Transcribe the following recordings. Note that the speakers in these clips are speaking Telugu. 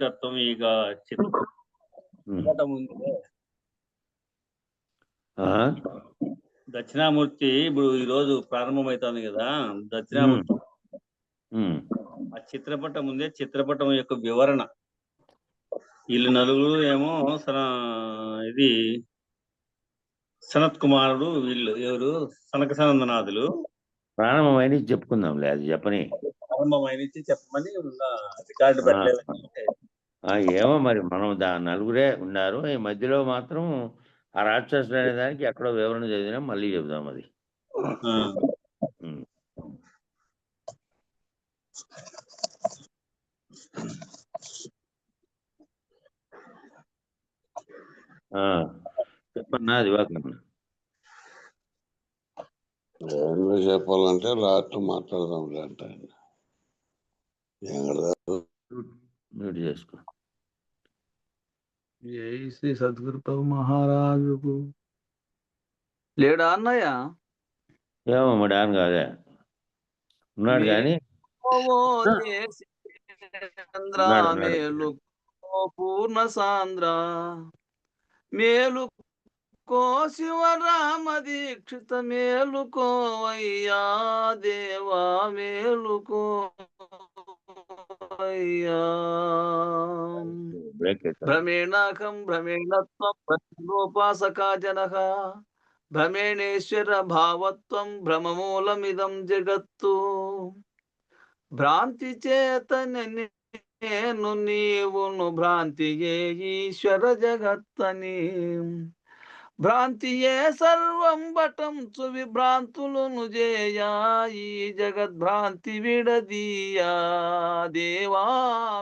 తత్వం ఇక చిత్రం ఉంది. దక్షిణామూర్తి ఇప్పుడు ఈ రోజు ప్రారంభమవుతుంది కదా. దక్షిణామూర్తి ఆ చిత్రపటం ఉందే, చిత్రపటం యొక్క వివరణ. వీళ్ళు నలుగురు ఏమో ఇది సనత్ కుమారుడు, వీళ్ళు ఎవరు సనక సనందనాథులు. ప్రారంభమైన చెప్పుకుందాంలే, అది చెప్పని ప్రారంభమైన చెప్పమని రికార్డు పెట్టలేదు. ఏమో మరి మనం నలుగురే ఉన్నారు. ఈ మధ్యలో మాత్రం ఆ రాక్షసుడు అనే దానికి ఎక్కడో వివరణ చదివినా మళ్ళీ చెబుదాం అది. చెప్పన్నా దివాకర్. ఏమో చెప్పాలంటే లాస్ట్ మాట్లాడదాం అంటే మ్యూట్ చేసుకో. జై శ్రీ సద్గురు ప్రభు మహారాజుకు. లేడా అన్నయ్య? ఏమో మా డాన్ కాదే ఉన్నాడు కానీ మేలుకో పూర్ణ సాంద్ర, మేలుకో శివరామ దీక్షిత, మేలుకోవయ్యా దేవా, మేలుకో భ్రమేణాకం భ్రమేణత్వం భ్రమోపాసకా జనః, భ్రమేణేశ్వర భావత్వం భ్రమమూలమిదం జగత్తు. భ్రాంతి చేత నేను నీవును భ్రాంతియే ఈశ్వర జగత్తని, భ్రాంతియే సర్వం బటంచు విభ్రాంతులను జేయా, ఈ జగద్భ్రాంతి విడదీయా దేవా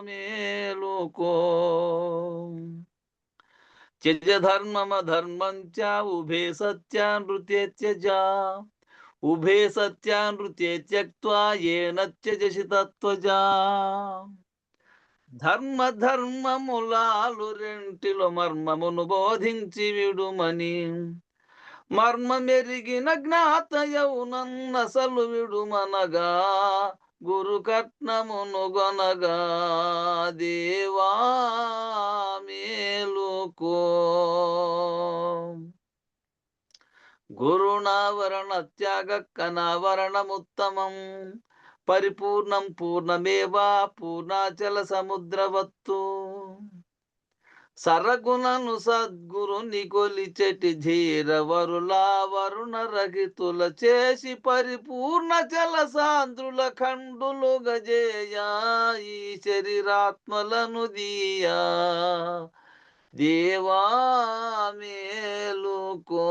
మేలుకో. త్యజ ధర్మమధర్మం చ ఉభే సత్యానృతే త్యజ, ఉభే సత్యానృతే త్యక్త్వా ఏన త్యజసి తత్వజా. ధర్మ ధర్మములాలు రెంటిలో మర్మమును బోధించి విడుమని, మర్మమెరిగిన జ్ఞాతయౌనన్నసలు విడుమనగా, గురు కట్నమును గొనగా దేవా మేలుకో. గురుణావరణ త్యాగ కనావరణముత్తమం, పరిపూర్ణం పూర్ణమేవా పూర్ణాచల సముద్రవత్తు. సరగుణను సద్గురుని కొలిచెటి ధీరవరులా వరుణ రహితుల చేసి, పరిపూర్ణ చల సాంద్రుల ఖండులు గజేయా, ఈ శరీరాత్మలను దీయా దేవా మేలుకో.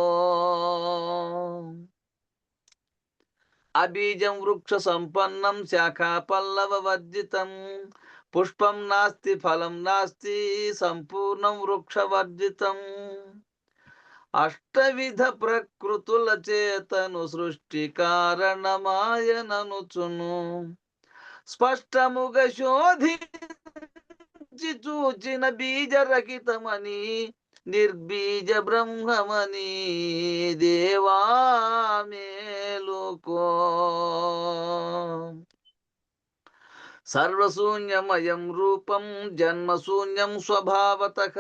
అబీజం వృక్ష సంపన్నం శాఖా పల్లవ వర్జితం, పుష్పం నాస్తి ఫలం నాస్తి సంపూర్ణం వృక్షవర్జితం. అష్టవిధ ప్రకృతుల చేతను సృష్టి కారణమాయననుచును, స్పష్టముగా శోధించి చూచిన బీజరహితమని, నిర్బీజ బ్రహ్మమని దేవా మేలుకో. సర్వశూన్యమయం రూపం జన్మశూన్యం స్వభావతః,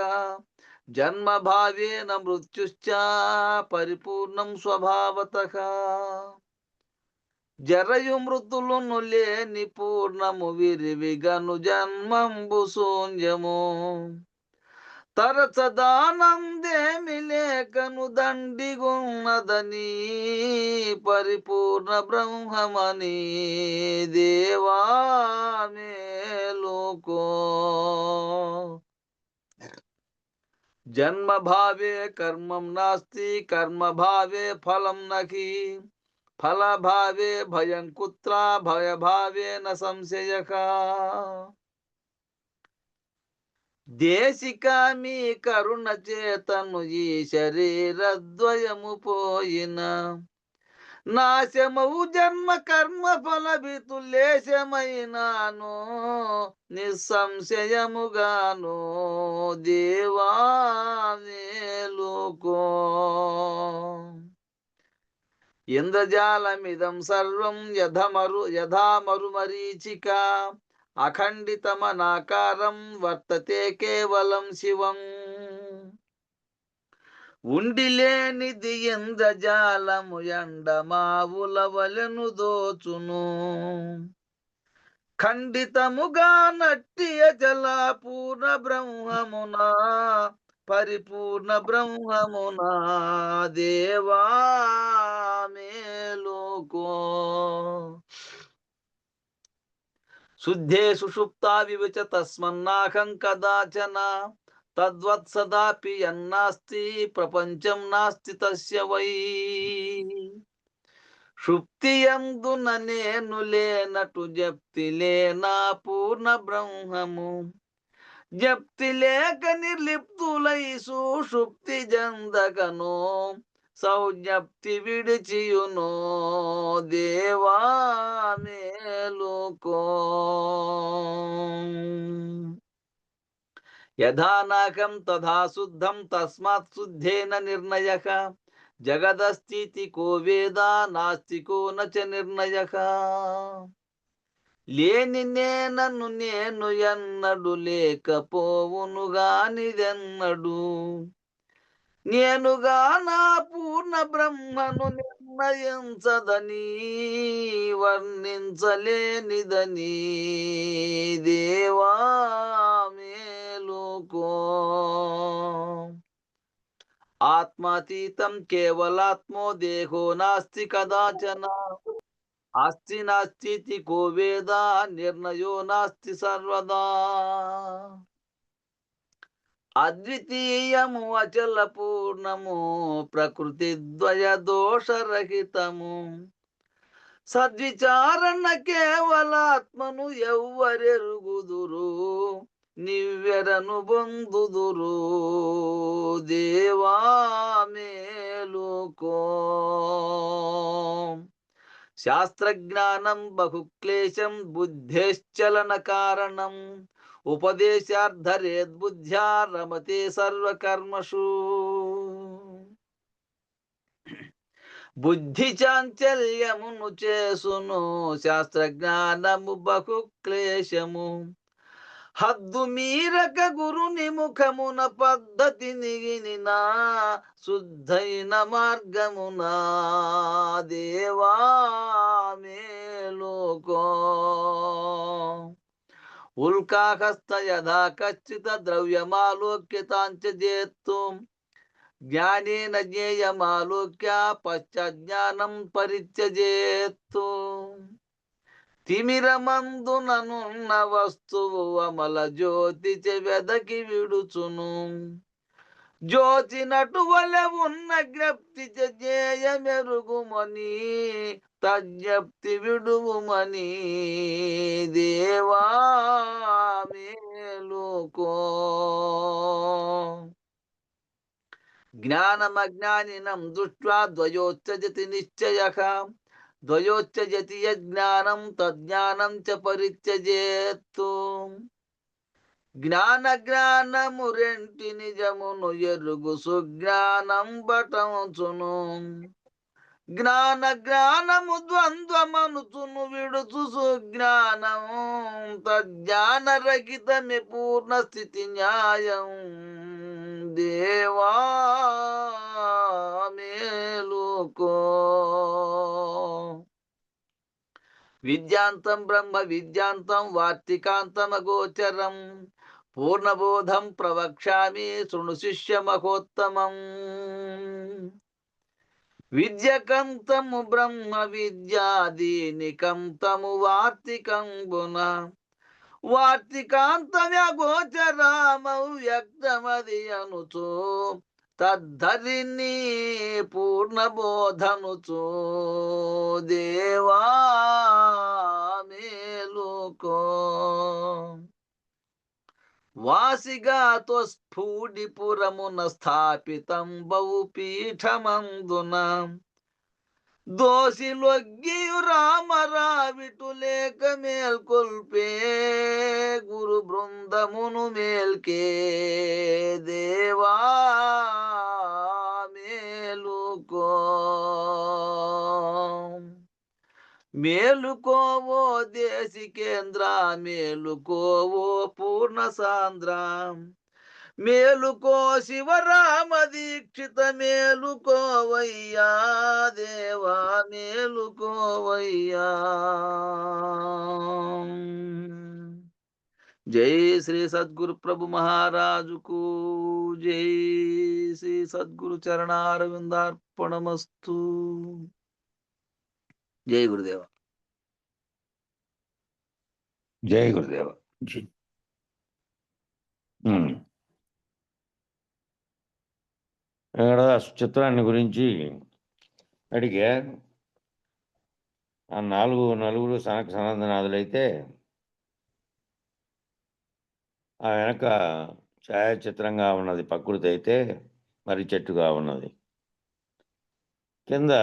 జన్మభావేన మృత్యుశ్చ పరిపూర్ణం స్వభావతః. జరయు మృతులను లేని పూర్ణము విరివిగను జన్మంబు శూన్యము, తరచదానందేమి లేకను దండిగున్నదని, పరిపూర్ణ బ్రహ్మమని దేవా మేలుకో. జన్మభావే కర్మం నాస్తి కర్మభావే ఫలం నహి, ఫలభావే భయం కుత్ర భయభావే న సంశయః. దేశికామి కరుణ చేతను ఈ శరీరద్వయము పోయిన, నాశమవు జన్మ కర్మ ఫలభితులేశమైనాను, నిస్సంశయముగాను దేవా మేలుకో. ఇంద్రజాలమిదం సర్వం యథా మరుమరీచిక, అఖండితమనాకారం వర్తతే కేవలం శివం. ఉండిలేనిది ఇంద్రజాలము ఎండమావుల వలెను దోచును. ఖండితముగా నట్టి అచల పూర్ణ బ్రహ్మమునా పరిపూర్ణ బ్రహ్మమునా దేవా మేలుకో. శుద్ధే సుషుప్తా వివచ తస్మన్నాహం కదాచన తద్వత్సదాపి యన్నాస్తి ప్రపంచం నాస్తి తస్య వై. షుప్తియందున నేను లేనటు జప్తి లేనా పూర్ణ బ్రహ్మము. జప్తి లేక నిర్లిప్తులై సుషుప్తి జందగను సౌజ్ఞప్తి విడిచియునో దేవా మేలుకో. యథానాకం తథా శుద్ధం తస్మాత్ శుద్ధేన నిర్ణయః. జగదస్తితి కో వేద నాస్తికో నచ నిర్ణయః. లేని నేనను నేను ఎన్నడు లేకపోవునుగానిదెన్నడు. నేనుగా నా పూర్ణ బ్రహ్మను నిర్ణయించదని వర్ణించలేనిదని దేవా మేలుకో. ఆత్మాతీతం కేవలాత్మో దేహో నాస్తి కదాచన. అస్తి నాస్తి కో వేద నిర్ణయో నాస్తి సర్వదా. అద్వితీయము అచల పూర్ణము ప్రకృతి ద్వయ దోషరహితము. సద్విచారణ కేవలాత్మను ఎవ్వరెరుగుదురు నివ్వెరను పొందుదురు దేవా మేలుకో. శాస్త్రజ్ఞానం బహుక్లేశం బుద్ధేశ్చలన కారణం. ఉపదేశార్థరేద్బుద్ధ్యా రమతే సర్వకర్మషు. బుద్ధి చాంచల్యమును చేసును శాస్త్రజ్ఞానము బహుక్లేశము. హద్దు మీరక గురుని ముఖమున పద్ధతి నిగినినా శుద్ధైన మార్గమునా దేవా మేలుకో. ఉల్కాహస్త యథా కచ్చిత ద్రవ్యమాలోక్యతాంచ జేత్తు. జ్ఞానేన జ్ఞేయమాలోక్య పశ్చాజ్ఞానం పరిత్యజేత్తు. తిమిరమందుననున్న వస్తువు అమల జ్యోతి వెదకి విడుచును. జ్యోతి నటువలె ఉన్న జ్ఞప్తి జ్ఞేయమెరుగుమని తజ్ఞప్తి విడువుమని దేవా మేలుకో. జ్ఞానమజ్ఞానినం దృష్ట్వా ద్వయోత్సజతి నిశ్చయః. ద్వయోత్సజతి యజ్ఞానం తజ్ఞానం చ పరిత్యజేత్తు. జ్ఞానజ్ఞానము రెంటి నిజమును ఎరుగు సుజ్ఞానం బటంచును. జ్ఞానజ్ఞానము ద్వంద్వమనుచును విడుచు సుజ్ఞానము. తజ్ఞానరహితమే పూర్ణ స్థితి న్యాయం దేవా మేలుకో. విద్యాంతం బ్రహ్మ విద్యాంతం వార్తికాంతమగోచరం. పూర్ణబోధం ప్రవక్ష్యామి శృణు శిష్య మహోత్తమం. విద్యకంతము బ్రహ్మ విద్యాదీనికంతము వార్తికంబున. వార్తికాంతవ్యగోచరామౌ వ్యక్తమది అనుచు తద్ధరిని పూర్ణబోధనుచు దేవా మేలుకో. వాసిగాతో స్ఫూడిపురమున స్థాపితం బహుపీఠమందున. దోషిలొగ్గియు రామరావిటు లేక మేల్కొల్పే గురు బృందమును మేల్కే దేవా మేలుకో. మేలుకోవో దేశికేంద్ర, మేలుకోవో పూర్ణ సాంద్ర, మేలుకో శివరామ దీక్షిత, మేలుకోవయ్యా దేవా, మేలుకోవయ్యా. జై శ్రీ సద్గురు ప్రభు మహారాజుకు జై. శ్రీ సద్గురు చరణారవిందార్పణమస్తు. జై గురుదేవ. జై గురుదేవ. వెంకటదాస్ చిత్రాన్ని గురించి అడిగా. ఆ నలుగురు సనక సనందనాథులైతే ఆ వెనక ఛాయాచిత్రంగా ఉన్నది ప్రకృతి అయితే మరి చెట్టుగా ఉన్నది. కింద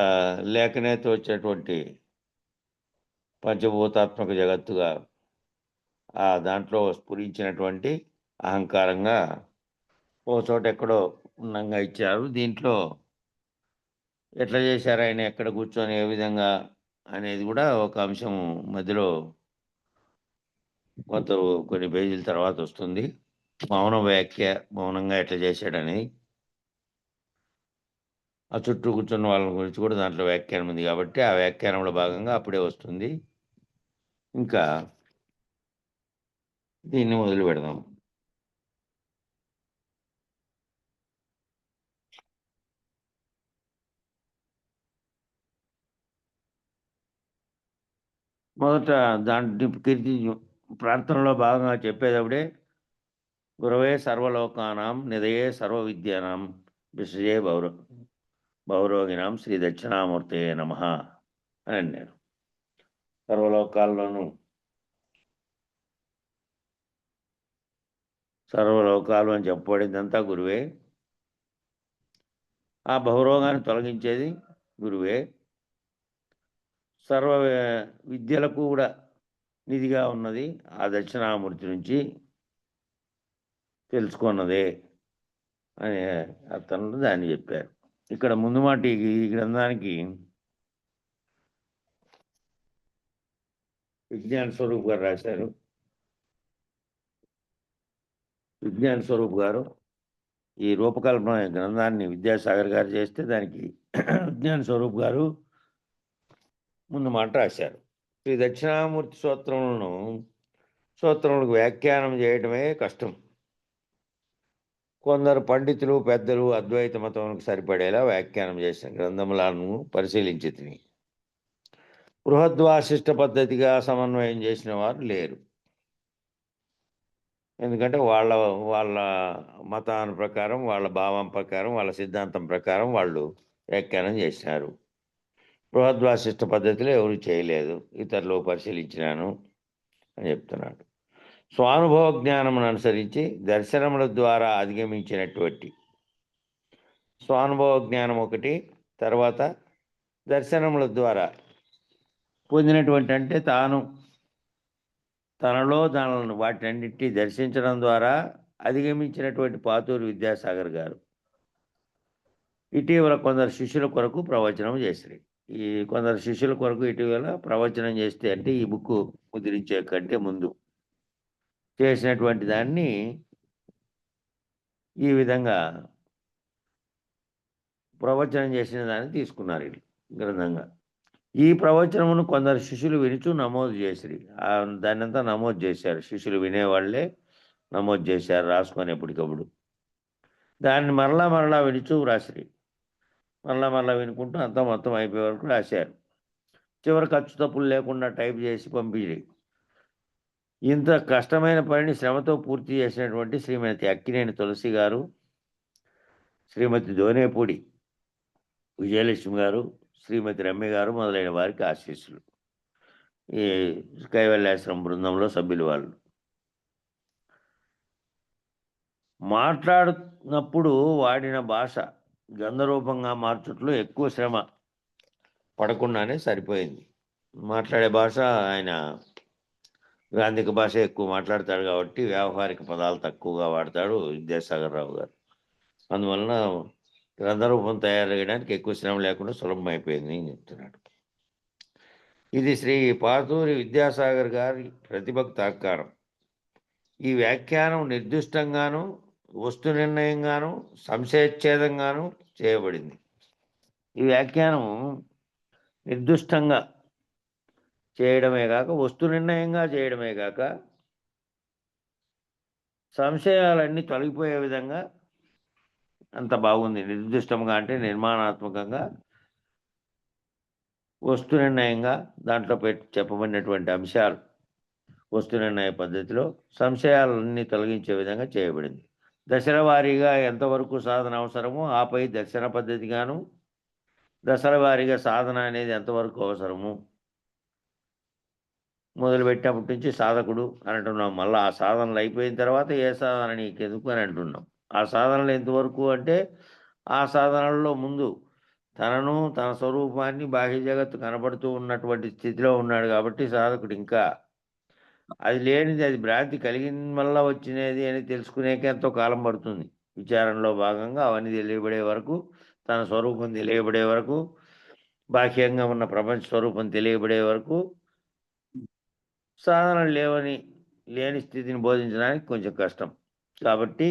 లేఖనే తోచేటువంటి పంచభూతాత్మక జగత్తుగా ఆ దాంట్లో స్ఫురించినటువంటి అహంకారంగా ఓ చోట ఎక్కడో ఉండంగా ఇచ్చారు. దీంట్లో ఎట్లా చేశారు, ఆయన ఎక్కడ కూర్చొని ఏ విధంగా అనేది కూడా ఒక అంశం మధ్యలో కొన్ని పేజీల తర్వాత వస్తుంది. మౌన వ్యాఖ్య, మౌనంగా ఎట్లా చేశాడని, ఆ చుట్టూ కూర్చున్న వాళ్ళ గురించి కూడా దాంట్లో వ్యాఖ్యానం ఉంది కాబట్టి ఆ వ్యాఖ్యానంలో భాగంగా అప్పుడే వస్తుంది. ఇంకా దీన్ని మొదలు పెడదాం. మొదట దాంట్లో కీర్తి ప్రార్థనలో భాగంగా చెప్పేటప్పుడే గురవే సర్వలోకానాం నిదయే సర్వ విద్యానాం విషయే భౌరోగినాం శ్రీ దక్షిణామూర్తే నమః అని అన్నారు. సర్వలోకాలు అని చెప్పబడిందంతా గురువే. ఆ బహురోగాన్ని తొలగించేది గురువే. సర్వ విద్యలకు కూడా నిధిగా ఉన్నది ఆ దక్షిణామూర్తి నుంచి తెలుసుకున్నదే అనే అర్థంలో దాన్ని చెప్పారు. ఇక్కడ ముందు మాట ఈ గ్రంథానికి విజ్ఞాన స్వరూప్ గారు రాశారు. విజ్ఞాన స్వరూప్ గారు ఈ రూపకల్పన గ్రంథాన్ని విద్యాసాగర్ గారు చేస్తే దానికి విజ్ఞాన స్వరూప్ గారు ముందు మాట రాశారు. శ్రీ దక్షిణామూర్తి సూత్రములకు వ్యాఖ్యానం చేయడమే కష్టం. కొందరు పండితులు పెద్దలు అద్వైత మతములకు సరిపడేలా వ్యాఖ్యానం చేసిన గ్రంథములను పరిశీలించి తిని బృహద్వాసిష్ట పద్ధతిగా సమన్వయం చేసిన వారు లేరు. ఎందుకంటే వాళ్ళ మతాన్ని ప్రకారం, వాళ్ళ భావం ప్రకారం, వాళ్ళ సిద్ధాంతం ప్రకారం వాళ్ళు వ్యాఖ్యానం చేసినారు. బృహద్వాసిష్ట పద్ధతిలో ఎవరు చేయలేదు, ఇతరులు పరిశీలించినాను అని చెప్తున్నాడు. స్వానుభవ జ్ఞానమును అనుసరించి దర్శనముల ద్వారా అధిగమించినటువంటి స్వానుభవ జ్ఞానం ఒకటి, తర్వాత దర్శనముల ద్వారా పొందినటువంటి అంటే తనలో వాటినన్నింటినీ దర్శించడం ద్వారా అధిగమించినటువంటి పాతూరు విద్యాసాగర్ గారు ఇటీవల కొందరు శిష్యుల కొరకు ప్రవచనం చేశారు. ఈ కొందరు శిష్యుల కొరకు ఇటీవల ప్రవచనం చేస్తే అంటే ఈ బుక్ ముద్రించే కంటే ముందు చేసినటువంటి దాన్ని ఈ విధంగా ప్రవచనం చేసిన దాన్ని తీసుకున్నారు వీళ్ళు గ్రంథంగా. ఈ ప్రవచనమును కొందరు శిష్యులు వినుచు నమోదు చేసిరి. దాన్ని అంతా నమోదు చేశారు. శిష్యులు వినేవాళ్ళే నమోదు చేశారు రాసుకొని ఎప్పటికప్పుడు. దాన్ని మరలా వినుచు రాసిరి. మరలా వినుకుంటూ అంతా మొత్తం అయిపోయే వరకు రాశారు. చివరి ఖర్చు తప్పులు లేకుండా టైప్ చేసి పంపించి ఇంత కష్టమైన పనిని శ్రమతో పూర్తి చేసినటువంటి శ్రీమతి అక్కినేని తులసి గారు, శ్రీమతి దోనేపూడి విజయలక్ష్మి గారు, శ్రీమతి రమ్య గారు మొదలైన వారికి ఆశీస్సులు. ఈ కైవల్యాశ్రమం బృందంలో సభ్యులు వాళ్ళు మాట్లాడినప్పుడు వాడిన భాష గంధరూపంగా మార్చుట్లో ఎక్కువ శ్రమ పడకుండానే సరిపోయింది. మాట్లాడే భాష ఆయన గ్రాంధిక భాష ఎక్కువ మాట్లాడతాడు కాబట్టి వ్యావహారిక పదాలు తక్కువగా వాడతాడు విద్యాసాగర్ రావు గారు. అందువలన గ్రంథరూపం తయారు చేయడానికి ఎక్కువ శ్రమ లేకుండా సులభం అయిపోయింది అని చెప్తున్నాడు. ఇది శ్రీ పాతూరి విద్యాసాగర్ గారి ప్రతిభకు తాత్కారం. ఈ వ్యాఖ్యానం నిర్దిష్టంగాను, వస్తు నిర్ణయంగాను, సంశయచ్ఛేదంగాను చేయబడింది. ఈ వ్యాఖ్యానం నిర్దిష్టంగా చేయడమే కాక, వస్తు నిర్ణయంగా చేయడమే కాక, సంశయాలన్నీ తొలగిపోయే విధంగా అంత బాగుంది. నిర్దిష్టంగా అంటే నిర్మాణాత్మకంగా, వస్తు నిర్ణయంగా దాంట్లో చెప్పబడినటువంటి అంశాలు వస్తు నిర్ణయ పద్ధతిలో సంశయాలన్నీ తొలగించే విధంగా చేయబడింది. దశల వారీగా ఎంతవరకు సాధన అవసరమో, ఆపై దర్శన పద్ధతిగాను, దశల వారీగా సాధన అనేది ఎంతవరకు అవసరము, మొదలుపెట్టినప్పటి నుంచి సాధకుడు అని అంటున్నాం. మళ్ళీ ఆ సాధనలు అయిపోయిన తర్వాత ఏ సాధన నీకెందుకు అని అంటున్నాం. ఆ సాధనలు ఎంతవరకు అంటే, ఆ సాధనల్లో ముందు తనను, తన స్వరూపాన్ని బాహ్య జగత్తు కనబడుతూ ఉన్నటువంటి స్థితిలో ఉన్నాడు కాబట్టి సాధకుడు ఇంకా అది లేనిది, అది భ్రాంతి కలిగిన వల్ల వచ్చినది అని తెలుసుకునేకే ఎంతో కాలం పడుతుంది. విచారణలో భాగంగా అవన్నీ తెలియబడే వరకు, తన స్వరూపం తెలియబడే వరకు, బాహ్యంగా ఉన్న ప్రపంచ స్వరూపం తెలియబడే వరకు సాధనలు లేని స్థితిని బోధించడానికి కొంచెం కష్టం. కాబట్టి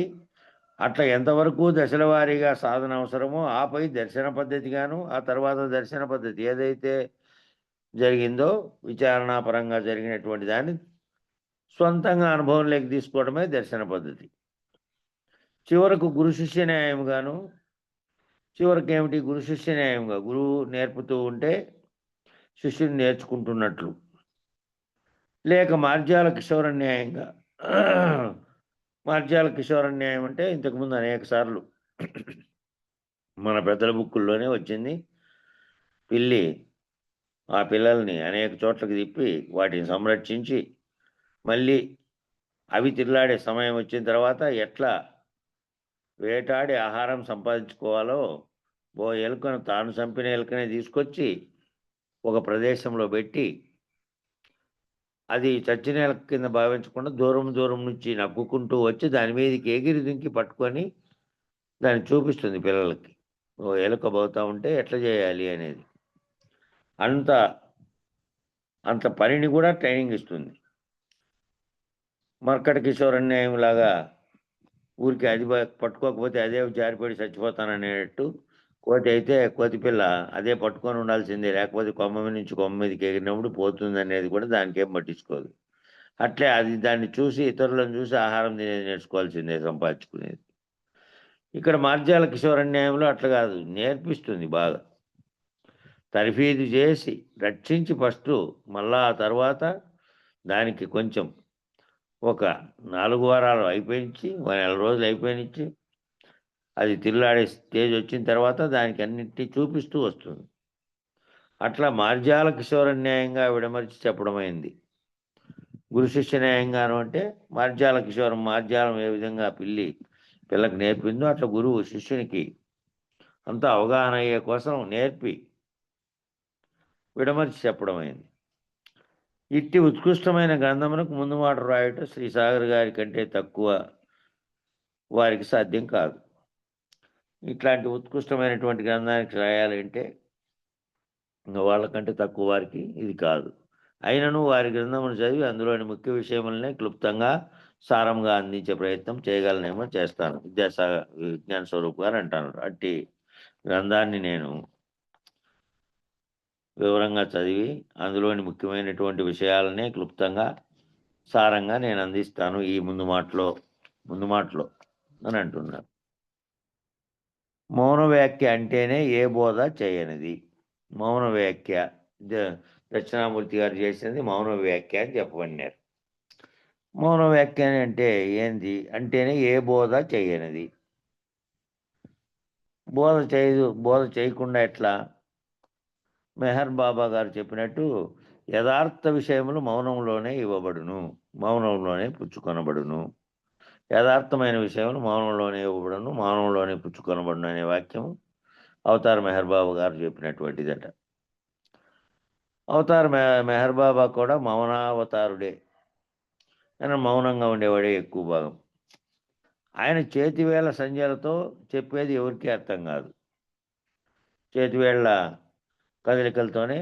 అట్లా ఎంతవరకు దశల వారీగా సాధన అవసరమో, ఆపై దర్శన పద్ధతిగాను, ఆ తర్వాత దర్శన పద్ధతి ఏదైతే జరిగిందో విచారణాపరంగా జరిగినటువంటి దాన్ని సొంతంగా అనుభవంలోకి తీసుకోవడమే దర్శన పద్ధతి. చివరకు గురు శిష్య న్యాయంగాను, చివరికి ఏమిటి, గురు శిష్య న్యాయంగా గురువు నేర్పుతూ ఉంటే శిష్యుని నేర్చుకుంటున్నట్లు, లేక మార్జాల కిశోర న్యాయంగా. మార్జాల కిశోర న్యాయం అంటే ఇంతకుముందు అనేక సార్లు మన పెద్దల బుక్కుల్లోనే వచ్చింది. పిల్లి ఆ పిల్లల్ని అనేక చోట్లకి తిప్పి వాటిని సంరక్షించి మళ్ళీ అవి తిరలాడే సమయం వచ్చిన తర్వాత ఎట్లా వేటాడి ఆహారం సంపాదించుకోవాలో, ఎలుకను తాను చంపిన ఎలుకనే తీసుకొచ్చి ఒక ప్రదేశంలో పెట్టి, అది చచ్చిన ఎలుక కింద భావించకుండా దూరం నుంచి నవ్వుకుంటూ వచ్చి దాని మీదకి ఎగిరి దుంకి పట్టుకొని దాన్ని చూపిస్తుంది పిల్లలకి. ఎలుక పోతా ఉంటే ఎట్లా చేయాలి అనేది. అంత పనిని కూడా ట్రైనింగ్ ఇస్తుంది. మర్కట కిశోర న్యాయం లాగా ఊరికి అది పట్టుకోకపోతే అదే జారిపడి చచ్చిపోతాననేటట్టు, కోతి అయితే కోతి పిల్ల అదే పట్టుకొని ఉండాల్సిందే, లేకపోతే కొమ్మ నుంచి కొమ్మ మీదకి ఎగిరినప్పుడు పోతుంది అనేది కూడా దానికేం పట్టించుకోదు. అట్లే అది దాన్ని చూసి, ఇతరులను చూసి ఆహారం తినేది నేర్చుకోవాల్సిందే, సంపాదించుకునేది. ఇక్కడ మార్జాల కిశోర న్యాయంలో అట్లా కాదు, నేర్పిస్తుంది బాగా. తర్ఫీదు చేసి రక్షించి ఫస్ట్, మళ్ళా ఆ తర్వాత దానికి కొంచెం ఒక 4 వారాలు అయిపోయించి, నెల రోజులు అయిపోయినిచ్చి, అది తిరులాడే స్టేజ్ వచ్చిన తర్వాత దానికి అన్నిటినీ చూపిస్తూ వస్తుంది. అట్లా మార్జాల కిశోర న్యాయంగా విడమర్చి చెప్పడమైంది. గురు శిష్య న్యాయంగాను అంటే మార్జాలం ఏ విధంగా పిల్లకి నేర్పిందో అట్లా గురువు శిష్యునికి అంతా అవగాహన అయ్యే కోసం నేర్పి విడమర్చి చెప్పడమైంది. ఇట్టి ఉత్కృష్టమైన గ్రంథమునకు ముందు మాట రాయటం శ్రీ సాగర్ గారి కంటే తక్కువ వారికి సాధ్యం కాదు. ఇట్లాంటి ఉత్కృష్టమైనటువంటి గ్రంథానికి రాయాలంటే ఇంకా వాళ్ళకంటే తక్కువ వారికి ఇది కాదు. అయినను వారి గ్రంథమును చదివి అందులోని ముఖ్య విషయములనే క్లుప్తంగా, సారంగా అందించే ప్రయత్నం చేయగలనేమో చేస్తాను. విద్యాసాగర్ విజ్ఞాన స్వరూప్ గారు అంటారు. అట్టి గ్రంథాన్ని నేను వివరంగా చదివి అందులోని ముఖ్యమైనటువంటి విషయాలనే క్లుప్తంగా, సారంగా నేను అందిస్తాను ఈ ముందు మాటలో అని అంటున్నారు. మౌన వ్యాఖ్య అంటేనే ఏ బోధ చేయనిది. మౌన వ్యాఖ్య దక్షిణామూర్తి గారు చేసినది మౌన వ్యాఖ్య అని చెప్పబడినారు. మౌన వ్యాఖ్య అంటే ఏంది అంటేనే ఏ బోధ చేయనిది. బోధ చేయకుండా ఎట్లా? మెహర్ బాబా గారు చెప్పినట్టు యథార్థ విషయములు మౌనంలోనే ఇవ్వబడును, మౌనంలోనే పుచ్చుకొనబడును. యథార్థమైన విషయములు మౌనంలోనే ఇవ్వబడును, మౌనంలోనే పుచ్చుకొనబడును అనే వాక్యం అవతార్ మెహర్ బాబా గారు చెప్పినటువంటిదట. అవతార్ మెహర్ బాబా కూడా మౌనావతారుడే. ఆయన మౌనంగా ఉండేవాడే ఎక్కువ భాగం. ఆయన చేతివేళ్ల సంధ్యలతో చెప్పేది ఎవరికీ అర్థం కాదు. చేతివేళ్ల కదలికలతోనే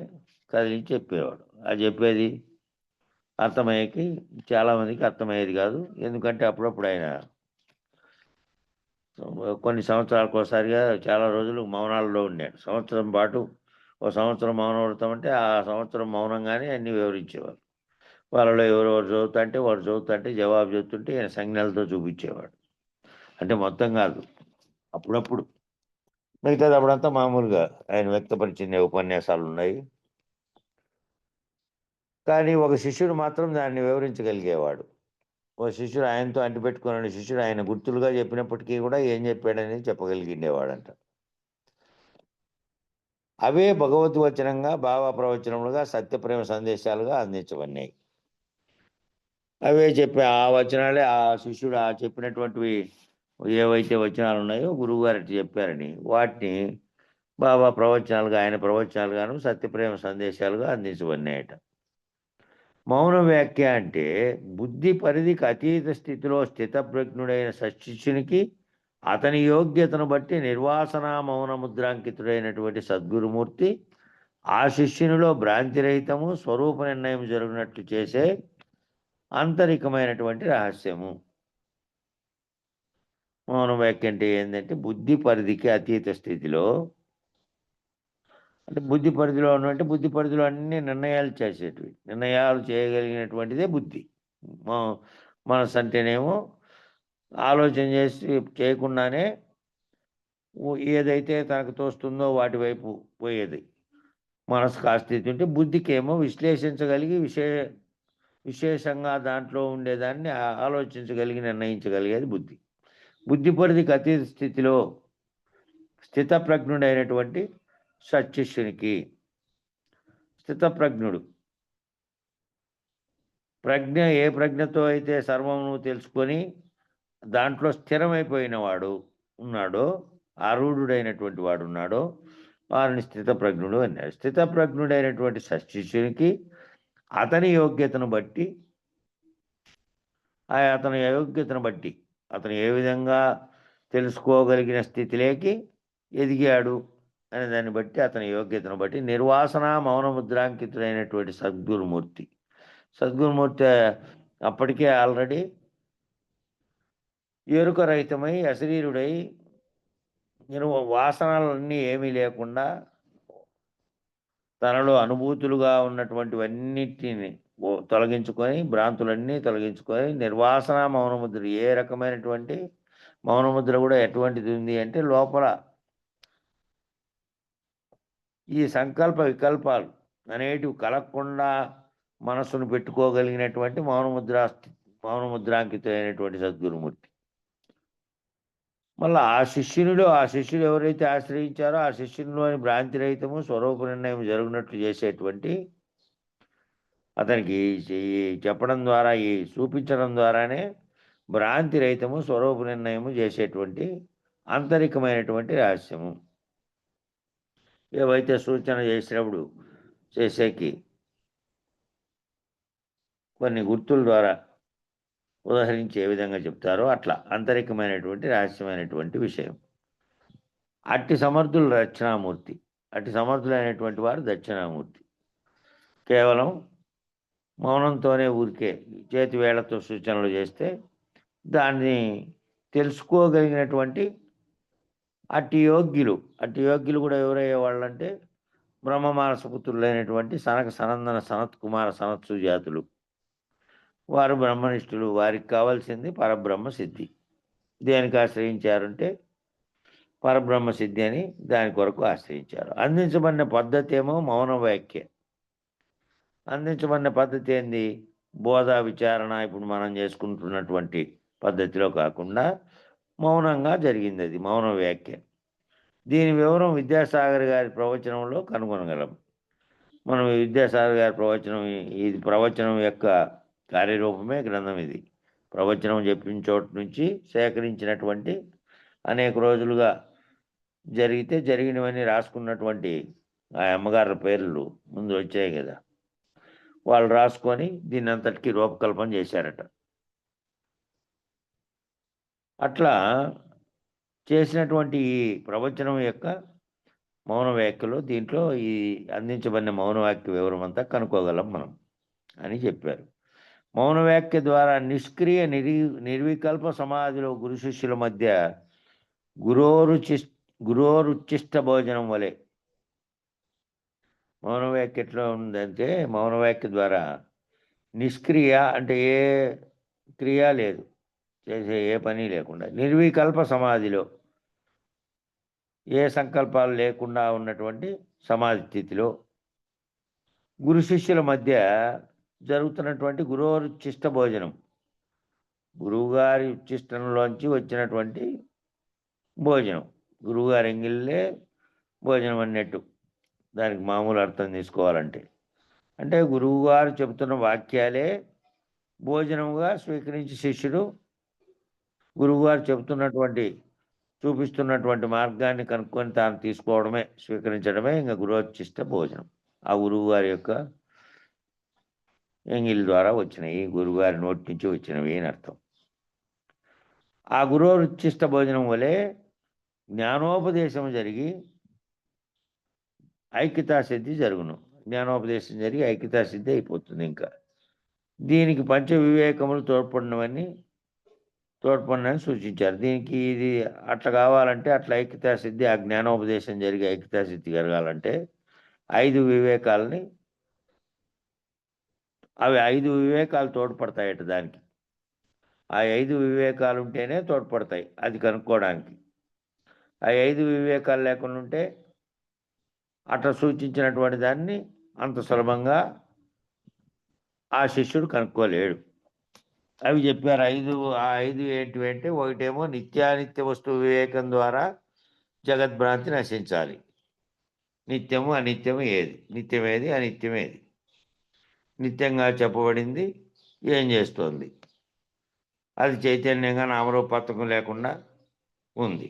కదిలించి చెప్పేవాడు. అది చెప్పేది అర్థమయ్యేకి చాలామందికి అర్థమయ్యేది కాదు. ఎందుకంటే అప్పుడప్పుడు ఆయన కొన్ని సంవత్సరాలకు ఒకసారిగా చాలా రోజులు మౌనాల్లో ఉన్నాడు. సంవత్సరం పాటు ఒక సంవత్సరం మౌనం పడతామంటే ఆ సంవత్సరం మౌనంగానే అన్ని వివరించేవారు. వాళ్ళలో ఎవరెవరు చదువుతుంటే వాడు చదువుతుంటే జవాబు చెప్తుంటే ఈయన సంజ్ఞలతో చూపించేవాడు. అంటే మొత్తం కాదు, అప్పుడప్పుడు. మిగతాది అప్పుడంతా మామూలుగా ఆయన వ్యక్తపరిచిన ఉపన్యాసాలు ఉన్నాయి. కానీ ఒక శిష్యుడు మాత్రం దాన్ని వివరించగలిగేవాడు. ఒక శిష్యుడు ఆయనతో అంటిపెట్టుకున్న శిష్యుడు ఆయన గుర్తులుగా చెప్పినప్పటికీ కూడా ఏం చెప్పాడని చెప్పగలిగిండేవాడంట. అవే భగవద్వచనంగా, భావ ప్రవచనములుగా, సత్యప్రేమ సందేశాలుగా అందించబడినాయి. అవే చెప్పే ఆ వచనాలే ఆ శిష్యుడు ఆ చెప్పినటువంటివి ఏవైతే వచనాలు ఉన్నాయో గురువుగారు అట్లా చెప్పారని వాటిని బాబా ప్రవచనాలుగా, ఆయన ప్రవచనాలుగాను, సత్యప్రేమ సందేశాలుగా అందించబడినాయట. మౌన వ్యాఖ్య అంటే బుద్ధి పరిధికి అతీత స్థితిలో స్థితప్రజ్ఞుడైన సశిష్యునికి అతని యోగ్యతను బట్టి నిర్వాసన మౌన ముద్రాంకితుడైనటువంటి సద్గురుమూర్తి ఆ శిష్యునిలో భ్రాంతిరహితము స్వరూప నిర్ణయం జరిగినట్లు చేసే ఆంతరికమైనటువంటి రహస్యము. మౌన వ్యాఖ్య అంటే ఏంటంటే బుద్ధి పరిధికి అతీత స్థితిలో, అంటే బుద్ధి పరిధిలో ఉన్నట్టు బుద్ధి పరిధిలో అన్ని నిర్ణయాలు చేసేటివి, నిర్ణయాలు చేయగలిగినటువంటిదే బుద్ధి. మనసు అంటేనేమో ఆలోచన చేసి చేయకుండానే ఏదైతే తనకు తోస్తుందో వాటి వైపు పోయేది మనసుకు ఆ స్థితి ఉంటే, బుద్ధికేమో విశ్లేషించగలిగి విశేషంగా దాంట్లో ఉండేదాన్ని ఆలోచించగలిగి నిర్ణయించగలిగేది బుద్ధి. బుద్ధి పరిధికి అతీత స్థితిలో స్థితప్రజ్ఞుడైనటువంటి సత్శిష్యునికి, స్థితప్రజ్ఞుడు ప్రజ్ఞ ఏ ప్రజ్ఞతో అయితే సర్వమును తెలుసుకొని దాంట్లో స్థిరమైపోయిన వాడు ఉన్నాడో, ఆరూఢుడైనటువంటి వాడు ఉన్నాడో వారిని స్థితప్రజ్ఞుడు అన్నారు. స్థితప్రజ్ఞుడైనటువంటి సత్శిష్యునికి అతని యోగ్యతను బట్టి అతను ఏ విధంగా తెలుసుకోగలిగిన స్థితిలోకి ఎదిగాడు అనే దాన్ని బట్టి, అతని యోగ్యతను బట్టి నిర్వాసన మౌన ముద్రాంకితుడైనటువంటి సద్గురుమూర్తి అప్పటికే ఆల్రెడీ ఎరుక రహితమై అశరీరుడై వాసనలన్నీ ఏమీ లేకుండా తనలో అనుభూతులుగా ఉన్నటువంటివన్నిటిని తొలగించుకొని, భ్రాంతులన్నీ తొలగించుకొని నిర్వాసన మౌనముద్ర, ఏ రకమైనటువంటి మౌనముద్ర కూడా ఎటువంటిది ఉంది అంటే లోపల ఈ సంకల్ప వికల్పాలు అనేటివి కలగకుండా మనస్సును పెట్టుకోగలిగినటువంటి మౌనముద్రాంకితులైనటువంటి సద్గురుమూర్తి. మళ్ళీ ఆ శిష్యుడు ఎవరైతే ఆశ్రయించారో ఆ శిష్యునిలోని భ్రాంతి రహితము స్వరూప నిర్ణయం జరిగినట్లు చేసేటువంటి, అతనికి చెప్పడం ద్వారా, ఈ చూపించడం ద్వారానే భ్రాంతి రహితము స్వరూప నిర్ణయము చేసేటువంటి ఆంతరికమైనటువంటి రహస్యము. ఏవైతే సూచన చేసినప్పుడు చేసేకి కొన్ని గుర్తుల ద్వారా ఉదాహరించి ఏ విధంగా చెప్తారో అట్లా ఆంతరికమైనటువంటి రహస్యమైనటువంటి విషయం. అట్టి సమర్థులైనటువంటి వారు దక్షిణామూర్తి. కేవలం మౌనంతోనే ఊరికే చేతి వేళ్లతో సూచనలు చేస్తే దాన్ని తెలుసుకోగలిగినటువంటి అట్టి యోగ్యులు కూడా ఎవరయ్యే వాళ్ళంటే బ్రహ్మమానసపుత్రులైనటువంటి సనక సనందన సనత్ కుమార సనత్సు జాతులు. వారు బ్రహ్మనిష్ఠులు. వారికి కావాల్సింది పరబ్రహ్మ సిద్ధి. దేనికి ఆశ్రయించారంటే పరబ్రహ్మ సిద్ధి అని దాని కొరకు ఆశ్రయించారు. అందించబడిన పద్ధతి ఏమో మౌన వ్యాఖ్య. అందించబడిన పద్ధతి ఏంది? బోధ విచారణ ఇప్పుడు మనం చేసుకుంటున్నటువంటి పద్ధతిలో కాకుండా మౌనంగా జరిగింది. అది మౌన వ్యాఖ్య. దీని వివరం విద్యాసాగర్ గారి ప్రవచనంలో కనుగొనగలం. మనం విద్యాసాగర్ గారి ప్రవచనం యొక్క కార్యరూపమే గ్రంథం ఇది. ప్రవచనం చెప్పిన చోటు నుంచి సేకరించినటువంటి అనేక రోజులుగా జరిగినవన్నీ రాసుకున్నటువంటి ఆ అమ్మగారుల పేర్లు ముందు వచ్చాయి కదా, వాళ్ళు రాసుకొని దీన్ని అంతటికీ రూపకల్పన చేశారట. అట్లా చేసినటువంటి ఈ ప్రవచనం యొక్క మౌన వ్యాఖ్యలో దీంట్లో ఈ అందించబడిన మౌన వాక్య వివరం అంతా కనుక్కోగలం మనం అని చెప్పారు. మౌన వ్యాఖ్య ద్వారా నిష్క్రియ నిర్వికల్ప సమాధిలో గురు శిష్యుల మధ్య గురోరుచిష్ట భోజనం వలె. మౌన వ్యాఖ్య ఎట్లా ఉందంటే, మౌన వ్యాఖ్య ద్వారా నిష్క్రియ అంటే ఏ క్రియ లేదు, చేసే ఏ పని లేకుండా, నిర్వికల్ప సమాధిలో ఏ సంకల్పాలు లేకుండా ఉన్నటువంటి సమాధి స్థితిలో గురు శిష్యుల మధ్య జరుగుతున్నటువంటి గురోరుచిష్ట భోజనం, గురువుగారి ఉచ్చిష్టంలోంచి వచ్చినటువంటి భోజనం, గురువుగారి ఎంగిల్లే భోజనం అన్నట్టు దానికి మామూలు అర్థం తీసుకోవాలంటే. అంటే గురువుగారు చెబుతున్న వాక్యాలే భోజనముగా స్వీకరించి శిష్యుడు గురువుగారు చూపిస్తున్నటువంటి మార్గాన్ని కనుక్కొని తాను తీసుకోవడమే, స్వీకరించడమే ఇంకా గురోచిష్ట భోజనం. ఆ గురువుగారి యొక్క ఎంగిల్ ద్వారా వచ్చినవి, గురువుగారి నోటి నుంచి వచ్చినవి అని అర్థం. ఆ గురోచిష్ట భోజనం వలె జ్ఞానోపదేశం జరిగి ఐక్యతాసిద్ధి జరుగును. జ్ఞానోపదేశం జరిగి ఐక్యతాసిద్ధి అయిపోతుంది. ఇంకా దీనికి పంచ వివేకములు తోడ్పడినని సూచించారు. దీనికి ఇది అట్లా కావాలంటే, అట్లా ఐక్యతాసిద్ధి, ఆ జ్ఞానోపదేశం జరిగి ఐక్యతాసిద్ధి జరగాలంటే 5 వివేకాలని, అవి 5 వివేకాలు తోడ్పడతాయట దానికి. ఆ 5 వివేకాలు ఉంటేనే తోడ్పడతాయి అది కనుక్కోవడానికి. ఆ 5 వివేకాలు లేకుండా ఉంటే అట్లా సూచించినటువంటి దాన్ని అంత సులభంగా ఆ శిష్యుడు కనుక్కోలేడు. అవి చెప్పారు 5. ఆ 5 ఏంటివంటే, ఒకటేమో నిత్యానిత్య వస్తు వివేకం ద్వారా జగద్భ్రాంతి నశించాలి. నిత్యము అనిత్యము ఏది, నిత్యమేది అనిత్యమేది, నిత్యంగా చెప్పబడింది ఏం చేస్తోంది, అది చైతన్యంగా నామరూపాత్మకం లేకుండా ఉంది.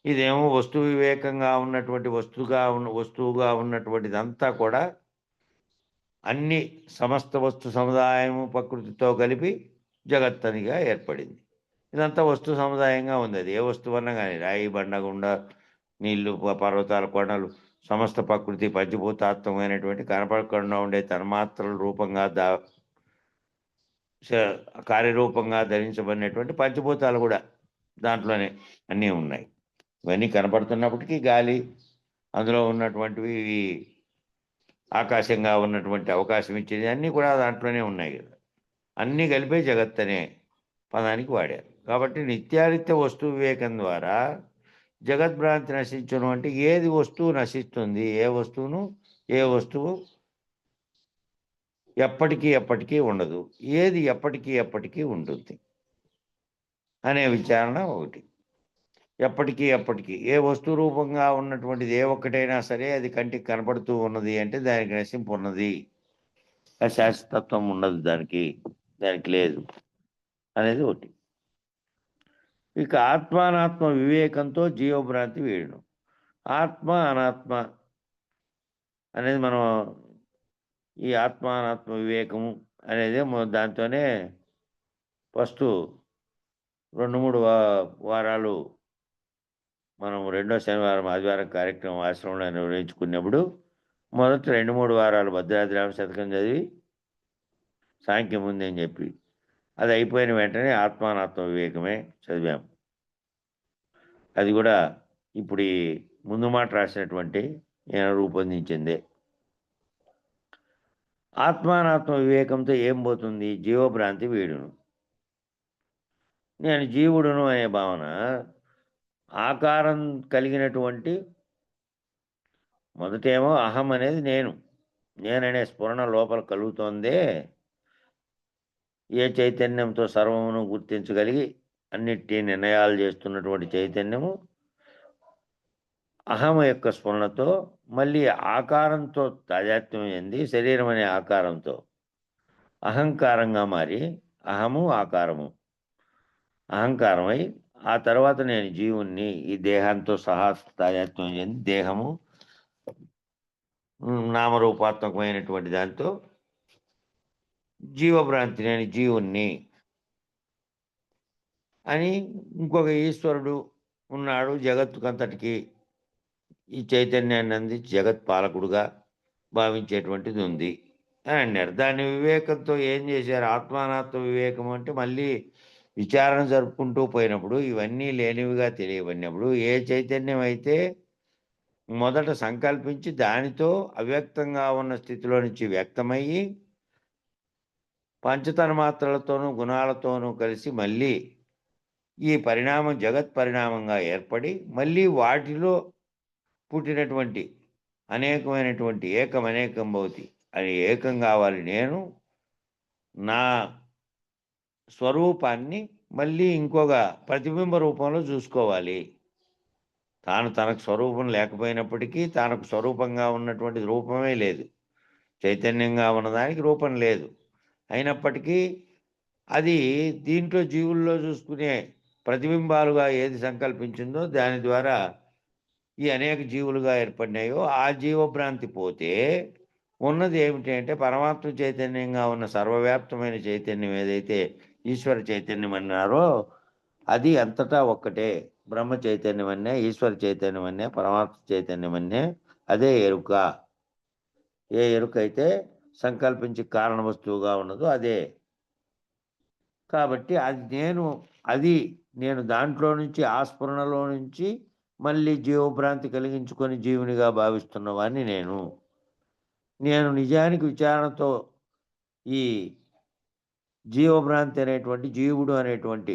ఇదేమో వస్తు వివేకంగా ఉన్నటువంటి వస్తువుగా ఉన్నటువంటిదంతా కూడా అన్ని సమస్త వస్తు సముదాయము ప్రకృతితో కలిపి జగత్తనిగా ఏర్పడింది. ఇదంతా వస్తు సముదాయంగా ఉంది. అది ఏ వస్తువు అన్నా కానీ, రాయి, బండగుండ, నీళ్లు, పర్వతాలు, కొండలు, సమస్త ప్రకృతి పంచభూతాత్మకమైనటువంటి కనపడకుండా ఉండే తన్మాత్రల రూపంగా కార్యరూపంగా ధరించబడినటువంటి పంచభూతాలు కూడా దాంట్లోనే అన్నీ ఉన్నాయి. ఇవన్నీ కనపడుతున్నప్పటికీ గాలి, అందులో ఉన్నటువంటివి, ఆకాశంగా ఉన్నటువంటి అవకాశం ఇచ్చేది అన్నీ కూడా దాంట్లోనే ఉన్నాయి కదా. అన్నీ కలిపే జగత్ అనే పదానికి వాడారు. కాబట్టి నిత్యానిత్య వస్తు వివేకం ద్వారా జగద్భ్రాంతి నశించను అంటే, ఏది వస్తువు నశిస్తుంది, ఏ వస్తువు ఎప్పటికీ ఉండదు, ఏది ఎప్పటికీ ఉంటుంది అనే విచారణ ఒకటి. ఎప్పటికీ ఏ వస్తు రూపంగా ఉన్నటువంటిది ఏ ఒక్కటైనా సరే అది కంటికి కనపడుతూ ఉన్నది అంటే దానికి నశింపు ఉన్నది, శాశ్వతత్వం ఉండదు, దానికి లేదు అనేది ఒకటి. ఇక ఆత్మానాత్మ వివేకంతో జీవభ్రాంతి వీడును. ఆత్మ అనాత్మ అనేది మనం ఈ ఆత్మానాత్మ వివేకము అనేది దాంతోనే ఫస్ట్ 2-3 వారాలు మనం రెండో శనివారం ఆదివారం కార్యక్రమం ఆశ్రమంలో నిర్వహించుకున్నప్పుడు మొదటి 2-3 వారాలు భద్రాద్రి రామ శతకం చదివి సాంఖ్యం ఉంది అని చెప్పి అది అయిపోయిన వెంటనే ఆత్మానాత్మ వివేకమే చదివాము. అది కూడా ఇప్పుడు ఈ ముందు మాట రాసినటువంటి నేను రూపొందించిందే. ఆత్మానాత్మ వివేకంతో ఏం పోతుంది? జీవభ్రాంతి వీడును. నేను జీవుడును అనే భావన ఆకారం కలిగినటువంటి, మొదటేమో అహం అనేది నేననే స్ఫురణ లోపల కలుగుతోందే. ఏ చైతన్యంతో సర్వమును గుర్తించగలిగి అన్నిటి నిర్ణయాలు చేస్తున్నటువంటి చైతన్యము అహం యొక్క స్ఫురణతో మళ్ళీ ఆకారంతో తాదాత్మ్యం చెంది శరీరం అనే ఆకారంతో అహంకారంగా మారి, అహంకారమై ఆ తర్వాత నేను జీవుణ్ణి, ఈ దేహంతో సహా తాదాత్మ్యం చెంది దేహము నామరూపాత్మకమైనటువంటి దాంతో జీవభ్రాంతి, నేను జీవుణ్ణి అని ఇంకొక ఈశ్వరుడు ఉన్నాడు జగత్తుకంతటికి ఈ చైతన్యాన్ని అందించి జగత్ పాలకుడుగా భావించేటువంటిది ఉంది అని అన్నారు. దాని వివేకంతో ఏం చేశారు? ఆత్మానాత్మ వివేకం అంటే మళ్ళీ విచారణ జరుపుకుంటూ పోయినప్పుడు ఇవన్నీ లేనివిగా తెలియబడినప్పుడు ఏ చైతన్యం అయితే మొదట సంకల్పించి దానితో అవ్యక్తంగా ఉన్న స్థితిలో నుంచి వ్యక్తమయ్యి పంచతన్మాత్రలతోనూ గుణాలతోనూ కలిసి మళ్ళీ ఈ పరిణామం జగత్ పరిణామంగా ఏర్పడి మళ్ళీ వాటిలో పుట్టినటువంటి అనేకమైనటువంటి ఏకం భవతి అని ఏకం కావాలి. నేను నా స్వరూపాన్ని మళ్ళీ ఇంకొక ప్రతిబింబ రూపంలో చూసుకోవాలి. తాను తనకు స్వరూపం లేకపోయినప్పటికీ తనకు స్వరూపంగా ఉన్నటువంటి రూపమే లేదు. చైతన్యంగా ఉన్నదానికి రూపం లేదు. అయినప్పటికీ అది దీంట్లో జీవుల్లో చూసుకునే ప్రతిబింబాలుగా ఏది సంకల్పించిందో దాని ద్వారా ఈ అనేక జీవులుగా ఏర్పడినాయో ఆ జీవభ్రాంతి పోతే ఉన్నది ఏమిటి అంటే పరమాత్మ చైతన్యంగా ఉన్న సర్వవ్యాప్తమైన చైతన్యం ఏదైతే ఈశ్వర చైతన్యం అన్నారో అది అంతటా ఒక్కటే. బ్రహ్మ చైతన్యం అన్నే, ఈశ్వర చైతన్యం అన్నే, పరమాత్మ చైతన్యం అన్నే. అదే ఎరుక. ఏ ఎరుక అయితే సంకల్పించి కారణ వస్తువుగా ఉన్నదో అదే. కాబట్టి అది నేను దాంట్లో నుంచి ఆ స్ఫురణలో నుంచి మళ్ళీ జీవభ్రాంతి కలిగించుకొని జీవునిగా భావిస్తున్నవాడిని నేను నిజానికి విచారణతో ఈ జీవభ్రాంతి అనేటువంటి జీవుడు అనేటువంటి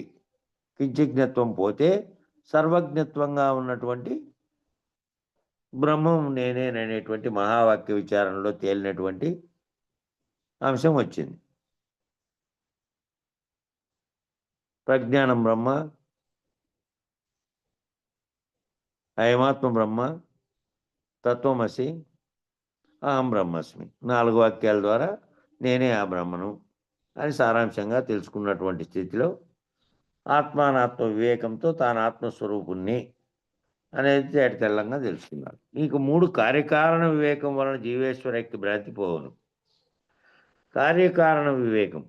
కించిజ్ఞత్వం పోతే సర్వజ్ఞత్వంగా ఉన్నటువంటి బ్రహ్మం నేనేననేటువంటి మహావాక్య విచారణలో తేలినటువంటి అంశం వచ్చింది. ప్రజ్ఞానం బ్రహ్మ, అయమాత్మ బ్రహ్మ, తత్వమసి, అహం బ్రహ్మస్మి 4 వాక్యాల ద్వారా నేనే ఆ బ్రహ్మను అని సారాంశంగా తెలుసుకున్నటువంటి స్థితిలో ఆత్మానాత్మ వివేకంతో తాను ఆత్మస్వరూపుణ్ణి అనేది తేటతెల్లంగా తెలుసుకున్నాడు. నీకు 3 కార్యకారణ వివేకం వలన జీవేశ్వరైక్య భ్రాంతి పోవును. కార్యకారణ వివేకం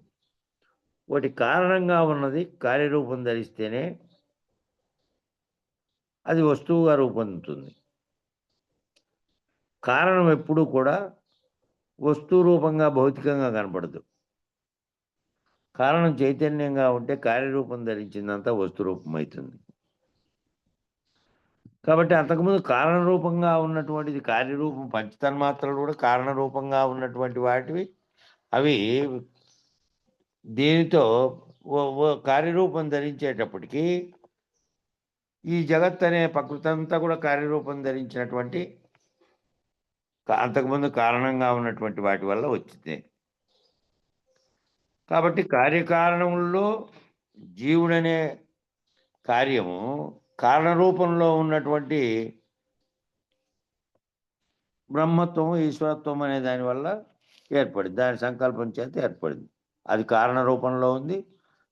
ఒకటి కారణంగా ఉన్నది కార్యరూపం ధరిస్తేనే అది వస్తువుగా రూపొందుతుంది. కారణం ఎప్పుడూ కూడా వస్తువు రూపంగా భౌతికంగా కనపడదు. కారణం చైతన్యంగా ఉంటే కార్యరూపం ధరించిందంతా వస్తు రూపం అవుతుంది. కాబట్టి అంతకుముందు కారణ రూపంగా ఉన్నటువంటిది కార్యరూపం, పంచతన్మాత్రలు కూడా కారణ రూపంగా ఉన్నటువంటి వాటివి అవి దీనితో కార్యరూపం ధరించేటప్పటికీ ఈ జగత్ అనే ప్రకృతి అంతా కూడా కార్యరూపం ధరించినటువంటి అంతకుముందు కారణంగా ఉన్నటువంటి వాటి వల్ల వచ్చింది. కాబట్టి కార్యకారణంలో జీవుడనే కార్యము కారణరూపంలో ఉన్నటువంటి బ్రహ్మత్వం, ఈశ్వరత్వం అనే దానివల్ల ఏర్పడింది. దాని సంకల్పం చేత ఏర్పడింది. అది కారణ రూపంలో ఉంది.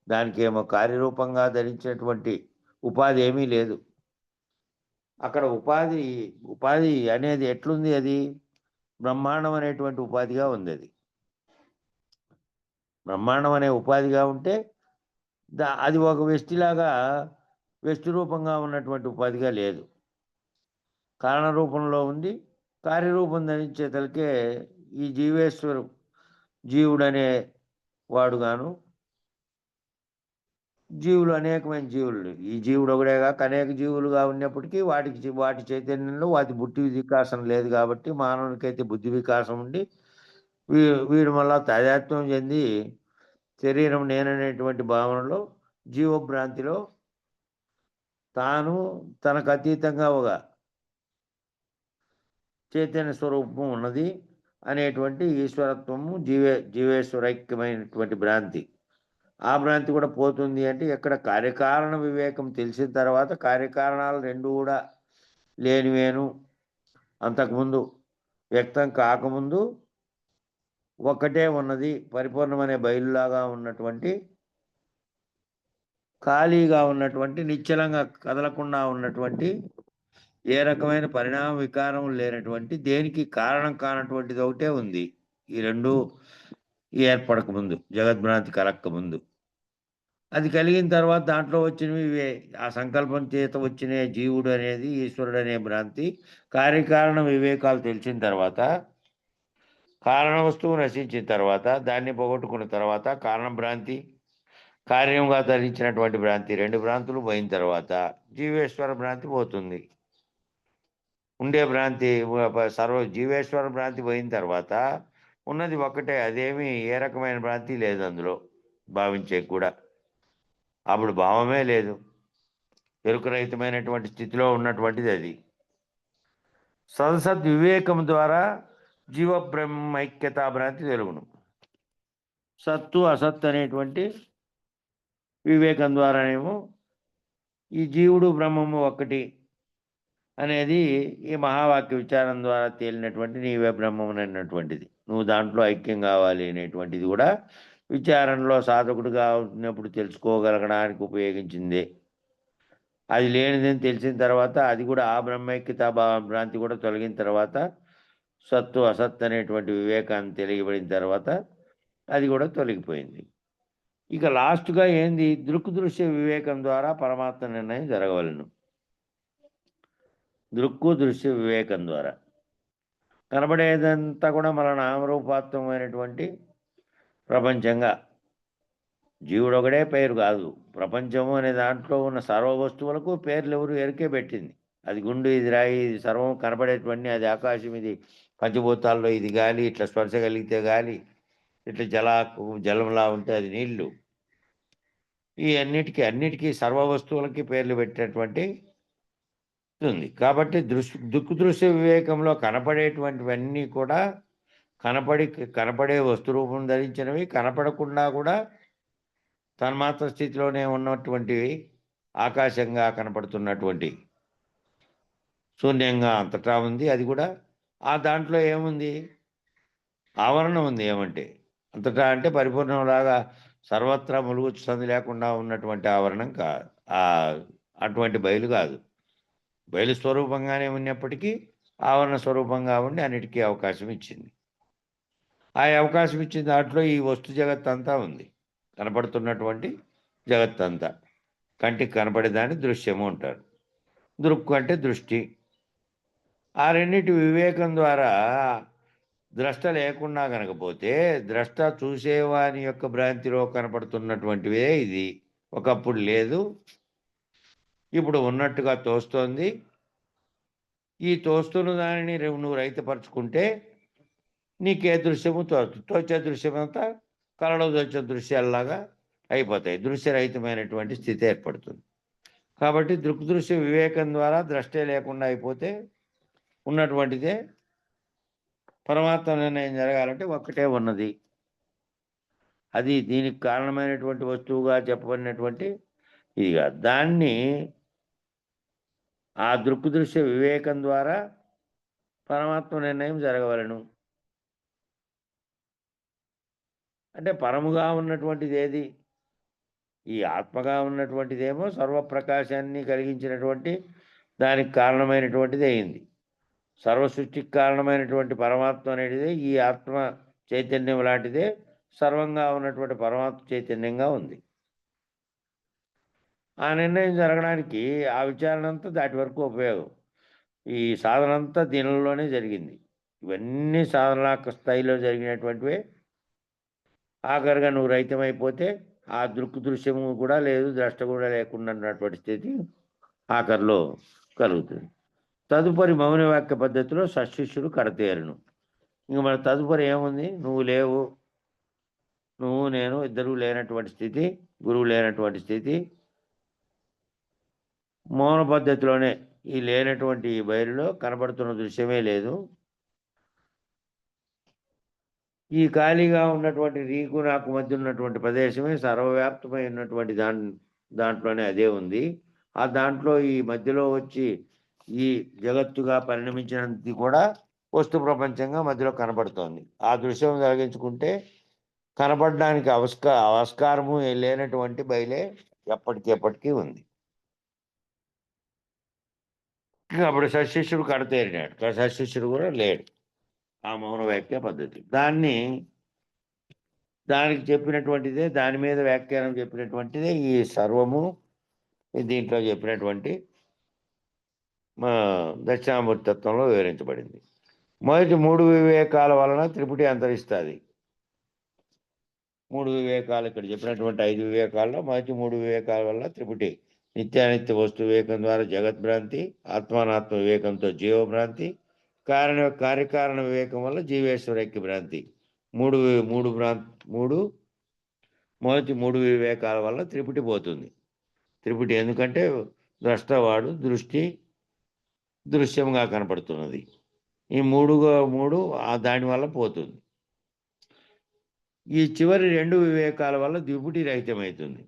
దానికి ఏమో కార్యరూపంగా ధరించినటువంటి ఉపాధి ఏమీ లేదు. అక్కడ ఉపాధి అనేది ఎట్లుంది? అది బ్రహ్మాండం అనేటువంటి ఉపాధిగా ఉంది. అది బ్రహ్మాండం అనే ఉపాధిగా ఉంటే అది ఒక వ్యష్టిలాగా వ్యష్టి రూపంగా ఉన్నటువంటి ఉపాధిగా లేదు. కారణ రూపంలో ఉంది. కార్యరూపం ధరించేతలకే ఈ జీవుడనే వాడుగాను జీవులు అనేకమైన జీవులు, ఈ జీవుడు ఒకడే కాక అనేక జీవులుగా ఉన్నప్పటికీ వాటి చైతన్యంలో వాటి బుద్ధి వికాసం లేదు. కాబట్టి మానవునికైతే బుద్ధి వికాసం ఉండి వీడు మళ్ళా తాదాత్మ్యం చెంది శరీరం నేననేటువంటి భావనలో జీవభ్రాంతిలో తాను తనకు అతీతంగా ఒక చైతన్య స్వరూపం ఉన్నది అనేటువంటి ఈశ్వరత్వము జీవేశ్వరైక్యమైనటువంటి భ్రాంతి. ఆ భ్రాంతి కూడా పోతుంది అంటే ఎక్కడ కార్యకారణ వివేకం తెలిసిన తర్వాత కార్యకారణాలు రెండు కూడా లేనివేను, అంతకుముందు వ్యక్తం కాకముందు ఒక్కటే ఉన్నది, పరిపూర్ణమనే బయలులాగా ఉన్నటువంటి ఖాళీగా ఉన్నటువంటి నిశ్చలంగా కదలకుండా ఉన్నటువంటి ఏ రకమైన పరిణామ వికారం లేనటువంటి దేనికి కారణం కానటువంటిది ఒకటే ఉంది. ఈ రెండు ఏర్పడక ముందు, జగద్భ్రాంతి కలక్క ముందు. అది కలిగిన తర్వాత దాంట్లో వచ్చినవి ఇవే. ఆ సంకల్పం చేత వచ్చిన జీవుడు అనేది ఈశ్వరుడు అనే భ్రాంతి, కార్యకారణ వివేకాలు తెలిసిన తర్వాత, కారణ వస్తువు నశించిన తర్వాత, దాన్ని పోగొట్టుకున్న తర్వాత కారణ భ్రాంతి, కార్యంగా ధరించినటువంటి భ్రాంతి, 2 భ్రాంతులు పోయిన తర్వాత జీవేశ్వర భ్రాంతి పోతుంది. ఉండే భ్రాంతి జీవేశ్వర భ్రాంతి పోయిన తర్వాత ఉన్నది ఒక్కటే. అదేమి ఏ రకమైన భ్రాంతి లేదు అందులో భావించే కూడా. అప్పుడు భావమే లేదు. ఎరుకరహితమైనటువంటి స్థితిలో ఉన్నటువంటిది అది. సదసద్ వివేకం ద్వారా జీవ బ్రహ్మైక్యతా భ్రాంతి తెలుగును. సత్తు అసత్ అనేటువంటి వివేకం ద్వారానేమో ఈ జీవుడు బ్రహ్మము ఒక్కటి అనేది ఈ మహావాక్య విచారం ద్వారా తేలినటువంటి నీవే బ్రహ్మం అన్నటువంటిది. నువ్వు దాంట్లో ఐక్యం కావాలి అనేటువంటిది కూడా విచారణలో సాధకుడుగా ఉన్నప్పుడు తెలుసుకోగలగడానికి ఉపయోగించిందే. అది లేనిదని తెలిసిన తర్వాత, అది కూడా ఆ బ్రహ్మైక్యతా భ్రాంతి కూడా తొలగిన తర్వాత, సత్తు అసత్ అనేటువంటి వివేకాన్ని తెలియబడిన తర్వాత అది కూడా తొలగిపోయింది. ఇక లాస్ట్గా ఏంది? దృక్దృశ్య వివేకం ద్వారా పరమాత్మ నిర్ణయం జరగవలను. దృక్కు దృశ్య వివేకం ద్వారా కనబడేదంతా కూడా మన నామరూపాత్మకమైనటువంటి ప్రపంచంగా, జీవుడు ఒకడే పేరు కాదు, ప్రపంచము అనే దాంట్లో ఉన్న సర్వ వస్తువులకు పేర్లు ఎవరు ఎరికే పెట్టింది. అది గుండు, ఇది రాయి, ఇది సర్వం కనబడేటువంటి, అది ఆకాశం, ఇది పంచభూతాల్లో, ఇది గాలి, ఇట్లా స్పర్శ కలిగితే గాలి, ఇట్లా జలంలా ఉంటే అది నీళ్లు. ఈ అన్నిటికీ సర్వ వస్తువులకి పేర్లు పెట్టినటువంటి ఉంది. కాబట్టి దృశ్య వివేకంలో కనపడేటువంటివన్నీ కూడా కనపడే వస్తు రూపం ధరించినవి, కనపడకుండా కూడా తన్మాత్ర స్థితిలోనే ఉన్నటువంటివి, ఆకాశంగా కనపడుతున్నటువంటి, శూన్యంగా అంతటా ఉంది. అది కూడా ఆ దాంట్లో ఏముంది? ఆవరణ ఉంది. ఏమంటే అంతటా అంటే పరిపూర్ణంలాగా సర్వత్రా ములుగు సంది లేకుండా ఉన్నటువంటి ఆవరణం కాదు, అటువంటి బయలు కాదు. బయలు స్వరూపంగానే ఉన్నప్పటికీ ఆవరణ స్వరూపంగా ఉండి అన్నిటికీ అవకాశం ఇచ్చింది. ఆ అవకాశం ఇచ్చిన దాంట్లో ఈ వస్తు జగత్తంతా ఉంది. కనపడుతున్నటువంటి జగత్తంతా కంటికి కనపడేదాన్ని దృశ్యము అంటారు. దృక్కు అంటే దృష్టి. ఆ రెండింటి వివేకం ద్వారా ద్రష్ట లేకుండా కనకపోతే, ద్రష్ట చూసేవాని యొక్క భ్రాంతిలో కనపడుతున్నటువంటివే ఇది. ఒకప్పుడు లేదు, ఇప్పుడు ఉన్నట్టుగా తోస్తోంది. ఈ తోస్తున్న దానిని నువ్వు రహితపరుచుకుంటే నీకే దృశ్యము తోచే దృశ్యమంతా కళలో వచ్చే దృశ్యాల్లాగా అయిపోతాయి. దృశ్యరహితమైనటువంటి స్థితి ఏర్పడుతుంది. కాబట్టి దృక్దృశ్య వివేకం ద్వారా ద్రష్టే లేకుండా అయిపోతే ఉన్నటువంటిదే పరమాత్మ నిర్ణయం జరగాలంటే ఒక్కటే ఉన్నది. అది దీనికి కారణమైనటువంటి వస్తువుగా చెప్పబడినటువంటి ఇదిగా, దాన్ని ఆ దృక్దృశ్య వివేకం ద్వారా పరమాత్మ నిర్ణయం జరగవలను. అంటే పరముగా ఉన్నటువంటిది ఏది? ఈ ఆత్మగా ఉన్నటువంటిదేమో సర్వప్రకాశాన్ని కలిగించినటువంటి దానికి కారణమైనటువంటిది అయింది. సర్వ సృష్టికి కారణమైనటువంటి పరమాత్మ అనేటిదే ఈ ఆత్మ చైతన్యం లాంటిదే సర్వంగా ఉన్నటువంటి పరమాత్మ చైతన్యంగా ఉంది. ఆ నిర్ణయం జరగడానికి ఆ విచారణ అంతా దాటి వరకు ఉపయోగం. ఈ సాధన అంతా దీనిలోనే జరిగింది. ఇవన్నీ సాధన స్థాయిలో జరిగినటువంటివే. ఆఖరిగా నువ్వు రహితమైపోతే ఆ దృశ్యము కూడా లేదు, ద్రష్ట కూడా లేకుండా ఉన్నటువంటి స్థితి ఆఖరిలో కలుగుతుంది. తదుపరి మౌన వాక్య పద్ధతిలో సశిష్యుడు కడతేరును. ఇంక మన తదుపరి ఏముంది? నువ్వు లేవు, నువ్వు నేను ఇద్దరు లేనటువంటి స్థితి, గురువు లేనటువంటి స్థితి. మౌన పద్ధతిలోనే ఈ లేనటువంటి ఈ బయలులో కనబడుతున్న దృశ్యమే లేదు. ఈ ఖాళీగా ఉన్నటువంటి నీకు నాకు మధ్య ఉన్నటువంటి ప్రదేశమే సర్వవ్యాప్తమై ఉన్నటువంటి దాంట్లోనే అదే ఉంది. ఆ దాంట్లో ఈ మధ్యలో వచ్చి ఈ జగత్తుగా పరిణమించినది కూడా వస్తు ప్రపంచంగా మధ్యలో కనబడుతోంది. ఆ దృశ్యం కలిగించుకుంటే కనపడడానికి ఆస్కారము లేనటువంటి బయలే ఎప్పటికీ ఉంది. అప్పుడు సశిష్యుడు కడతేరినాడు. సశిష్యుడు కూడా లేడు. ఆ మౌన వాక్య పద్ధతి దాన్ని దానికి చెప్పినటువంటిదే, దాని మీద వ్యాఖ్యానం చెప్పినటువంటిదే ఈ సర్వము దీంట్లో చెప్పినటువంటి మా దక్షిణామూర్తి తత్వంలో వివరించబడింది. మొదటి 3 వివేకాల వలన త్రిపుటి అంతరిస్తుంది. 3 వివేకాలు ఇక్కడ చెప్పినటువంటి 5 వివేకాల్లో మొదటి 3 వివేకాల వల్ల త్రిపుటి నిత్యానిత్య వస్తు వివేకం ద్వారా జగద్భ్రాంతి, ఆత్మానాత్మ వివేకంతో జీవభ్రాంతి, కార్యకారణ వివేకం వల్ల జీవేశ్వరైక్య భ్రాంతి. మొదటి 3 వివేకాల వల్ల త్రిపుటి పోతుంది. త్రిపుటి ఎందుకంటే ద్రష్టవాడు దృష్టి దృశ్యంగా కనపడుతున్నది. ఈ మూడు దానివల్ల పోతుంది. ఈ చివరి 2 వివేకాల వల్ల ద్విపుటి రహితమవుతుంది.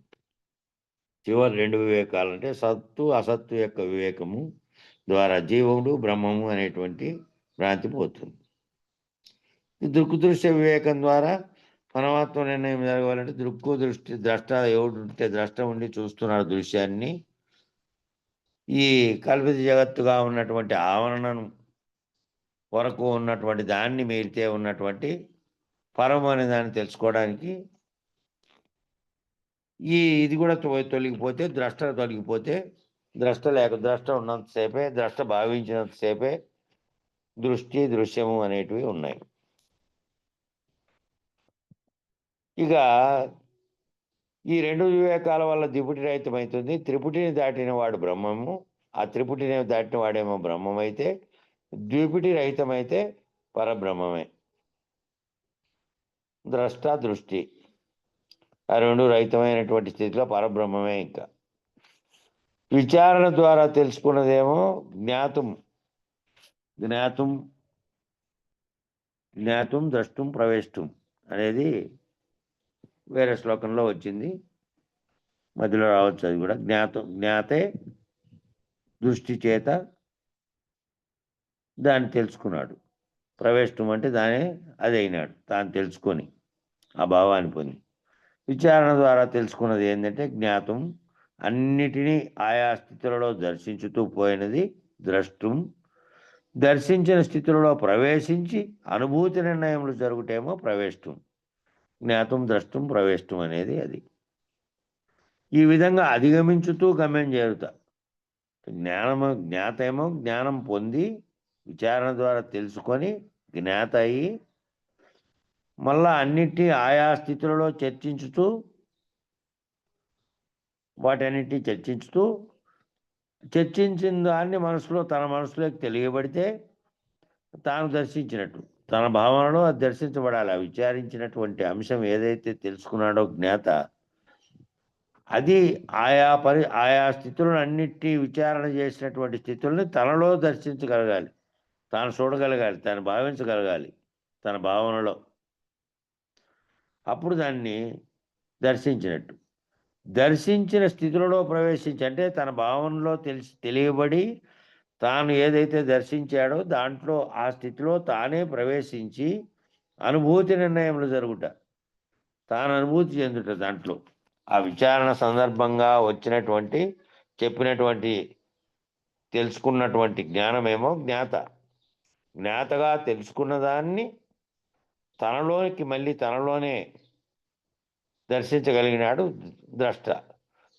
చివరి 2 వివేకాలు అంటే సత్తు అసత్తు యొక్క వివేకము ద్వారా జీవముడు బ్రహ్మము అనేటువంటి భ్రాంతి పోతుంది. దృశ్య వివేకం ద్వారా పరమాత్మ నిర్ణయం జరగాలంటే ద్రష్ట ఎవడుంటే ద్రష్ట ఉండి చూస్తున్నాడు దృశ్యాన్ని. ఈ కల్పిత జగత్తుగా ఉన్నటువంటి ఆవరణను వరకు ఉన్నటువంటి దాన్ని మీరితే ఉన్నటువంటి పరము అనే దాన్ని తెలుసుకోవడానికి ఇది కూడా తొలగిపోతే, ద్రష్ట తొలగిపోతే, ద్రష్ట ఉన్నంతసేపే, ద్రష్ట భావించినంతసేపే దృష్టి దృశ్యము అనేటివి ఉన్నాయి. ఇక ఈ 2 వివేకాల వల్ల ద్విపుటి రహితమవుతుంది. త్రిపుటిని దాటిన వాడు బ్రహ్మము, ఆ త్రిపుటిని దాటిన వాడేమో బ్రహ్మమైతే, ద్విపుటి రహితమైతే పరబ్రహ్మమే. ద్రష్ట దృష్టి ఆ 2 రహితమైనటువంటి స్థితిలో పరబ్రహ్మమే. ఇంకా విచారణ ద్వారా తెలుసుకున్నదేమో జ్ఞాతం ద్రష్టం ప్రవేష్టం అనేది వేరే శ్లోకంలో వచ్చింది, మధ్యలో రావచ్చు అది కూడా. జ్ఞాతే దృష్టి చేత దాన్ని తెలుసుకున్నాడు. ప్రవేష్టం అంటే అది అయినాడు, తాను తెలుసుకొని ఆ భావాన్ని పొంది. విచారణ ద్వారా తెలుసుకున్నది ఏంటంటే జ్ఞాతం అన్నిటినీ ఆయా స్థితులలో దర్శించుతూ పోయినది ద్రష్టం, దర్శించిన స్థితులలో ప్రవేశించి అనుభూతి నిర్ణయములు జరుగుటేమో ప్రవేష్టం. జ్ఞాతం ద్రష్టం ప్రవేష్టం అనేది అది. ఈ విధంగా అధిగమించుతూ గమ్యం చేరుతా. జ్ఞాతేమో జ్ఞానం పొంది విచారణ ద్వారా తెలుసుకొని జ్ఞాత అయి మళ్ళా అన్నిటి ఆయా స్థితులలో చర్చించిన దాన్ని తన మనసులోకి తెలియబడితే తాను దర్శించినట్టు, తన భావనలో అది దర్శించబడాలి. ఆ విచారించినటువంటి అంశం ఏదైతే తెలుసుకున్నాడో జ్ఞాత, అది ఆయా స్థితులను అన్నిటి విచారణ చేసినటువంటి స్థితుల్ని తనలో దర్శించగలగాలి, తాను చూడగలగాలి, తాను భావించగలగాలి తన భావనలో. అప్పుడు దాన్ని దర్శించినట్టు. దర్శించిన స్థితులలో ప్రవేశించి అంటే తన భావనలో తెలియబడి తాను ఏదైతే దర్శించాడో దాంట్లో ఆ స్థితిలో తానే ప్రవేశించి అనుభూతి నిర్ణయములు జరుగుట, తాను అనుభూతి చెందుట. దాంట్లో ఆ విచారణ సందర్భంగా చెప్పినటువంటి తెలుసుకున్నటువంటి జ్ఞానమేమో జ్ఞాతగా తెలుసుకున్న దాన్ని తనలోనే దర్శించగలిగినాడు ద్రష్ట.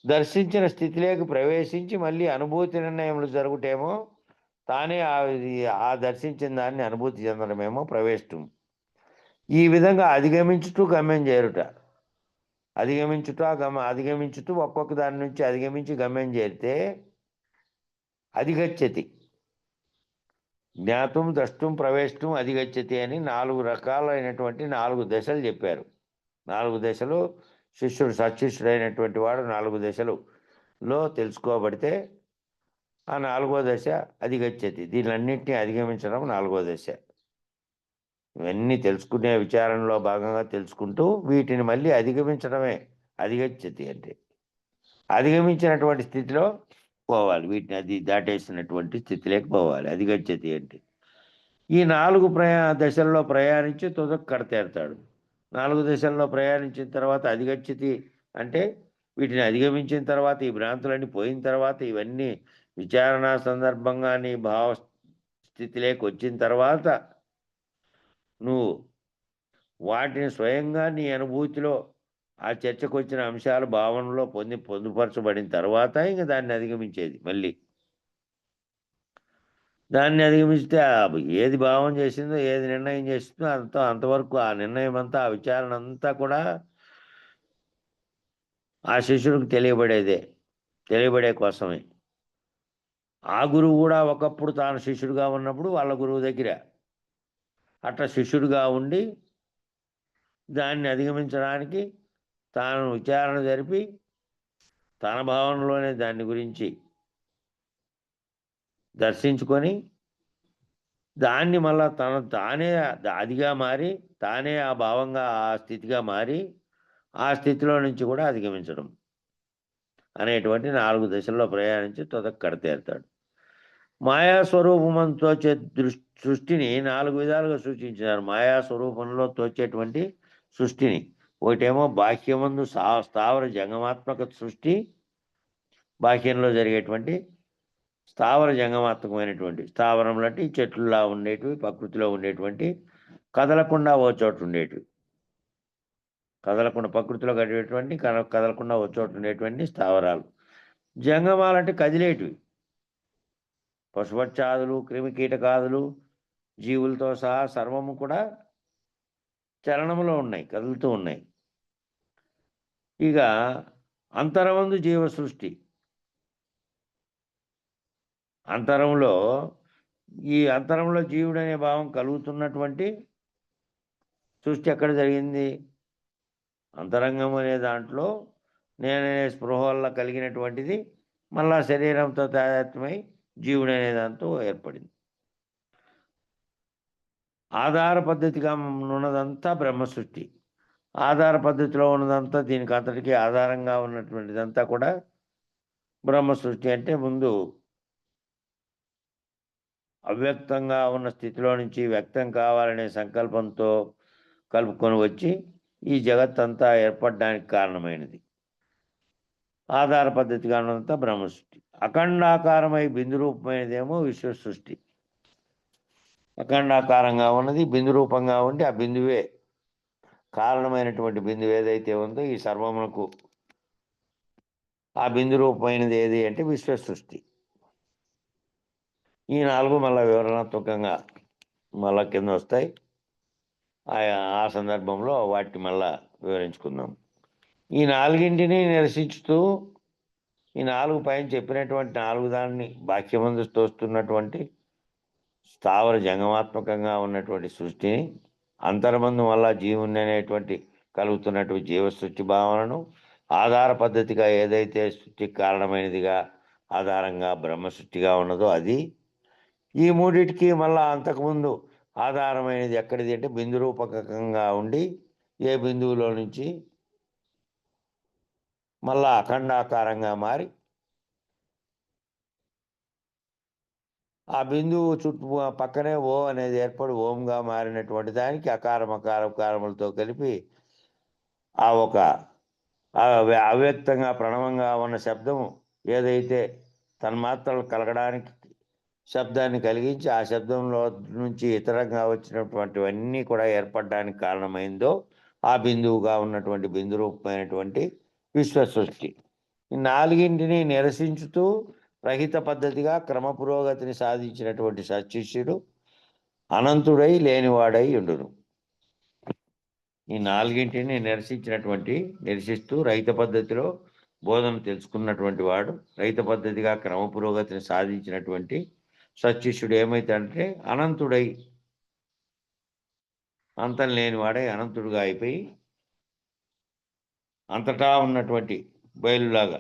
దర్శించిన స్థితిలోకి ప్రవేశించి మళ్ళీ అనుభూతి నిర్ణయములు జరుగుటేమో తానే ఆ దర్శించిన దాన్ని అనుభూతి చెందడమేమో ప్రవేశం. ఈ విధంగా అధిగమించుతూ గమ్యం చేరుట, అధిగమించుతూ ఒక్కొక్క దాని నుంచి అధిగమించి గమ్యం చేరితే అధిగచ్చతి. జ్ఞాతం ద్రష్టం ప్రవేశం అధిగచ్చతి అని 4 రకాలైనటువంటి 4 దశలు చెప్పారు. 4 దశలు సత్శిష్యుడైనటువంటి వాడు 4 దశలలో తెలుసుకోబడితే ఆ 4వ దశ అధిగచ్చతి. దీనిలన్నింటినీ అధిగమించడం 4వ దశ. ఇవన్నీ తెలుసుకునే విచారణలో భాగంగా తెలుసుకుంటూ వీటిని మళ్ళీ అధిగమించడమే అధిగచ్చతి అంటే. అధిగమించినటువంటి స్థితిలో పోవాలి, వీటిని దాటేసినటువంటి స్థితిలోకి పోవాలి అధిగచ్చతి అంటే. ఈ 4 దశల్లో ప్రయాణించి తుదకు కడతేరుతాడు. 4 దశల్లో ప్రయాణించిన తర్వాత అధిగచ్చతి అంటే వీటిని అధిగమించిన తర్వాత, ఈ భ్రాంతులన్నీ పోయిన తర్వాత, ఇవన్నీ విచారణ సందర్భంగా నీ భావ స్థితిలోకి వచ్చిన తర్వాత నువ్వు వాటిని స్వయంగా నీ అనుభూతిలో ఆ చర్చకు వచ్చిన అంశాలు భావనలో పొందుపరచబడిన తర్వాత ఇంక దాన్ని అధిగమించేది. మళ్ళీ దాన్ని అధిగమిస్తే ఏది భావం చేసిందో, ఏది నిర్ణయం చేసిందో అంతవరకు ఆ నిర్ణయం అంతా, ఆ విచారణ అంతా కూడా ఆ శిష్యుడికి తెలియబడే కోసమే. ఆ గురువు కూడా ఒకప్పుడు తాను శిష్యుడిగా ఉన్నప్పుడు వాళ్ళ గురువు దగ్గర అట్లా శిష్యుడిగా ఉండి దాన్ని అధిగమించడానికి తాను విచారణ జరిపి తన భావనలోనే దాన్ని గురించి దర్శించుకొని దాన్ని మళ్ళా తానే అదిగా మారి, తానే ఆ భావంగా, ఆ స్థితిగా మారి, ఆ స్థితిలో నుంచి కూడా అధిగమించడం అనేటువంటి 4 దశల్లో ప్రయాణించి తుదకు కడతేరుతాడు. మాయా స్వరూపమందు తోచే సృష్టిని 4 విధాలుగా సూచించారు. మాయా స్వరూపంలో తోచేటువంటి సృష్టిని, ఒకటేమో బాహ్యమందు స్థావర జంగమాత్మక సృష్టి, బాహ్యంలో జరిగేటువంటి స్థావర జంగమాత్మకమైనటువంటి, స్థావరంలో అంటే ఈ చెట్లులా ఉండేటివి, ప్రకృతిలో ఉండేటువంటి, కదలకుండా ఓ చోటు ఉండేటివి, ప్రకృతిలో కడిగేటువంటి కదలకుండా ఓ చోటు ఉండేటువంటి స్థావరాలు. జంగమాలంటే కదిలేటివి, పశుపక్షాదులు, క్రిమి కీటకాదులు, జీవులతో సహా సర్వము కూడా చలనములో ఉన్నాయి, కదులుతూ ఉన్నాయి. ఇక అంతరమందు జీవ సృష్టి, అంతరంలో జీవుడు అనే భావం కలుగుతున్నటువంటి సృష్టి ఎక్కడ జరిగింది? అంతరంగం అనే దాంట్లో నేననే స్పృహ వల్ల కలిగినటువంటిది మళ్ళా శరీరంతో తాదాత్మ్యమై జీవుడు అనే దాంతో ఏర్పడింది. ఆధార పద్ధతిగా ఉన్నదంతా బ్రహ్మ సృష్టి. ఆధార పద్ధతిలో ఉన్నదంతా, దీనికి అంతటికీ ఆధారంగా ఉన్నటువంటిదంతా కూడా బ్రహ్మ సృష్టి. అంటే ముందు అవ్యక్తంగా ఉన్న స్థితిలో నుంచి వ్యక్తం కావాలనే సంకల్పంతో కలుపుకొని వచ్చి ఈ జగత్తంతా ఏర్పడడానికి కారణమైనది. ఆధార పద్ధతిగా ఉన్నదంతా బ్రహ్మ సృష్టి. అఖండాకారమై బిందు రూపమైనదేమో విశ్వ సృష్టి. అఖండాకారంగా ఉన్నది బిందు రూపంగా ఉండి, ఆ బిందువే కారణమైనటువంటి బిందువు ఏదైతే ఉందో ఈ సర్వమునకు ఆ బిందు రూపమైనది ఏది అంటే విశ్వ సృష్టి. ఈ 4 మళ్ళీ వివరణాత్మకంగా మళ్ళా కింద వస్తాయి. ఆ సందర్భంలో వాటిని మళ్ళా వివరించుకుందాం. ఈ 4ంటిని నిరసించుతూ, ఈ 4 పైన చెప్పినటువంటి 4 దాన్ని బాహ్యమందు తోస్తున్నటువంటి స్థావర జంగమాత్మకంగా ఉన్నటువంటి సృష్టిని, అంతర్మందు వల్ల జీవుని అనేటువంటి కలుగుతున్నటువంటి జీవ సృష్టి భావనను, ఆధార పద్ధతిగా ఏదైతే సృష్టికి కారణమైనదిగా ఆధారంగా బ్రహ్మ సృష్టిగా ఉన్నదో అది, ఈ మూడిటికి మళ్ళా అంతకుముందు ఆధారమైనది ఎక్కడిది అంటే బిందు రూపకంగా ఉండి, ఏ బిందువులో నుంచి మళ్ళా అఖండాకారంగా మారి, ఆ బిందువు చుట్టూ పక్కనే ఓ అనేది ఏర్పడి ఓంగా మారినటువంటి దానికి అకారములతో కలిపి ఆ ఒక అవ్యక్తంగా ప్రణవంగా ఉన్న శబ్దం ఏదైతే తన్మాత్రలు కలగడానికి శబ్దాన్ని కలిగించి, ఆ శబ్దంలో నుంచి ఇతరంగా వచ్చినటువంటివన్నీ కూడా ఏర్పడడానికి కారణమైందో ఆ బిందువుగా ఉన్నటువంటి బిందు రూపమైనటువంటి విశ్వ సృష్టి. ఈ 4ంటిని నిరసించుతూ రహిత పద్ధతిగా క్రమ పురోగతిని సాధించినటువంటి సత్శిష్యుడు అనంతుడై లేనివాడై ఉండును. ఈ 4ంటిని నిరసిస్తూ రహిత పద్ధతిలో బోధన తెలుసుకున్నటువంటి వాడు, రహిత పద్ధతిగా క్రమ పురోగతిని సాధించినటువంటి సత్శిష్యుడు ఏమైతే అనంతుడై, అంతం లేనివాడై అనంతుడుగా అయిపోయి అంతటా ఉన్నటువంటి బయలులాగా,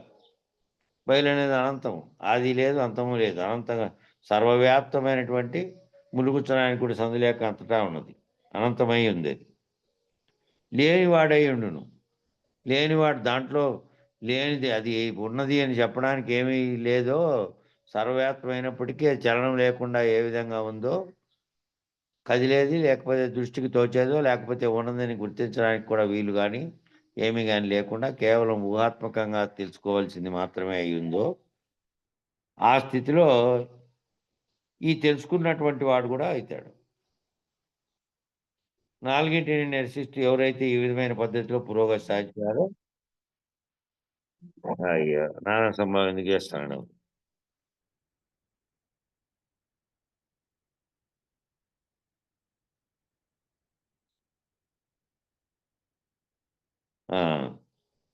బయలు అనేది అనంతం, ఆది లేదు అంతము లేదు, అనంతంగా సర్వవ్యాప్తమైనటువంటి ములుగుచనానికి కూడా సందు లేక అంతటా ఉన్నది, అనంతమై ఉంది. అది లేనివాడై ఉండును. లేనివాడు దాంట్లో లేనిది, అది ఉన్నది అని చెప్పడానికి ఏమీ లేదో, సర్వవ్యాప్తమైనప్పటికీ చలనం లేకుండా ఏ విధంగా ఉందో, కదిలేది లేకపోతే దృష్టికి తోచేదో లేకపోతే ఉన్నదని గుర్తించడానికి కూడా వీలు కానీ ఏమీ కానీ లేకుండా కేవలం ఊహాత్మకంగా తెలుసుకోవాల్సింది మాత్రమే అయి ఉందో, ఆ స్థితిలో ఈ తెలుసుకున్నటువంటి వాడు కూడా అవుతాడు. నాలుగింటిని నిరసిస్తూ ఎవరైతే ఈ విధమైన పద్ధతిలో పురోగతి సాధించారో అయ్యో నానా సంభవం ఎందుకు చేస్తాడు.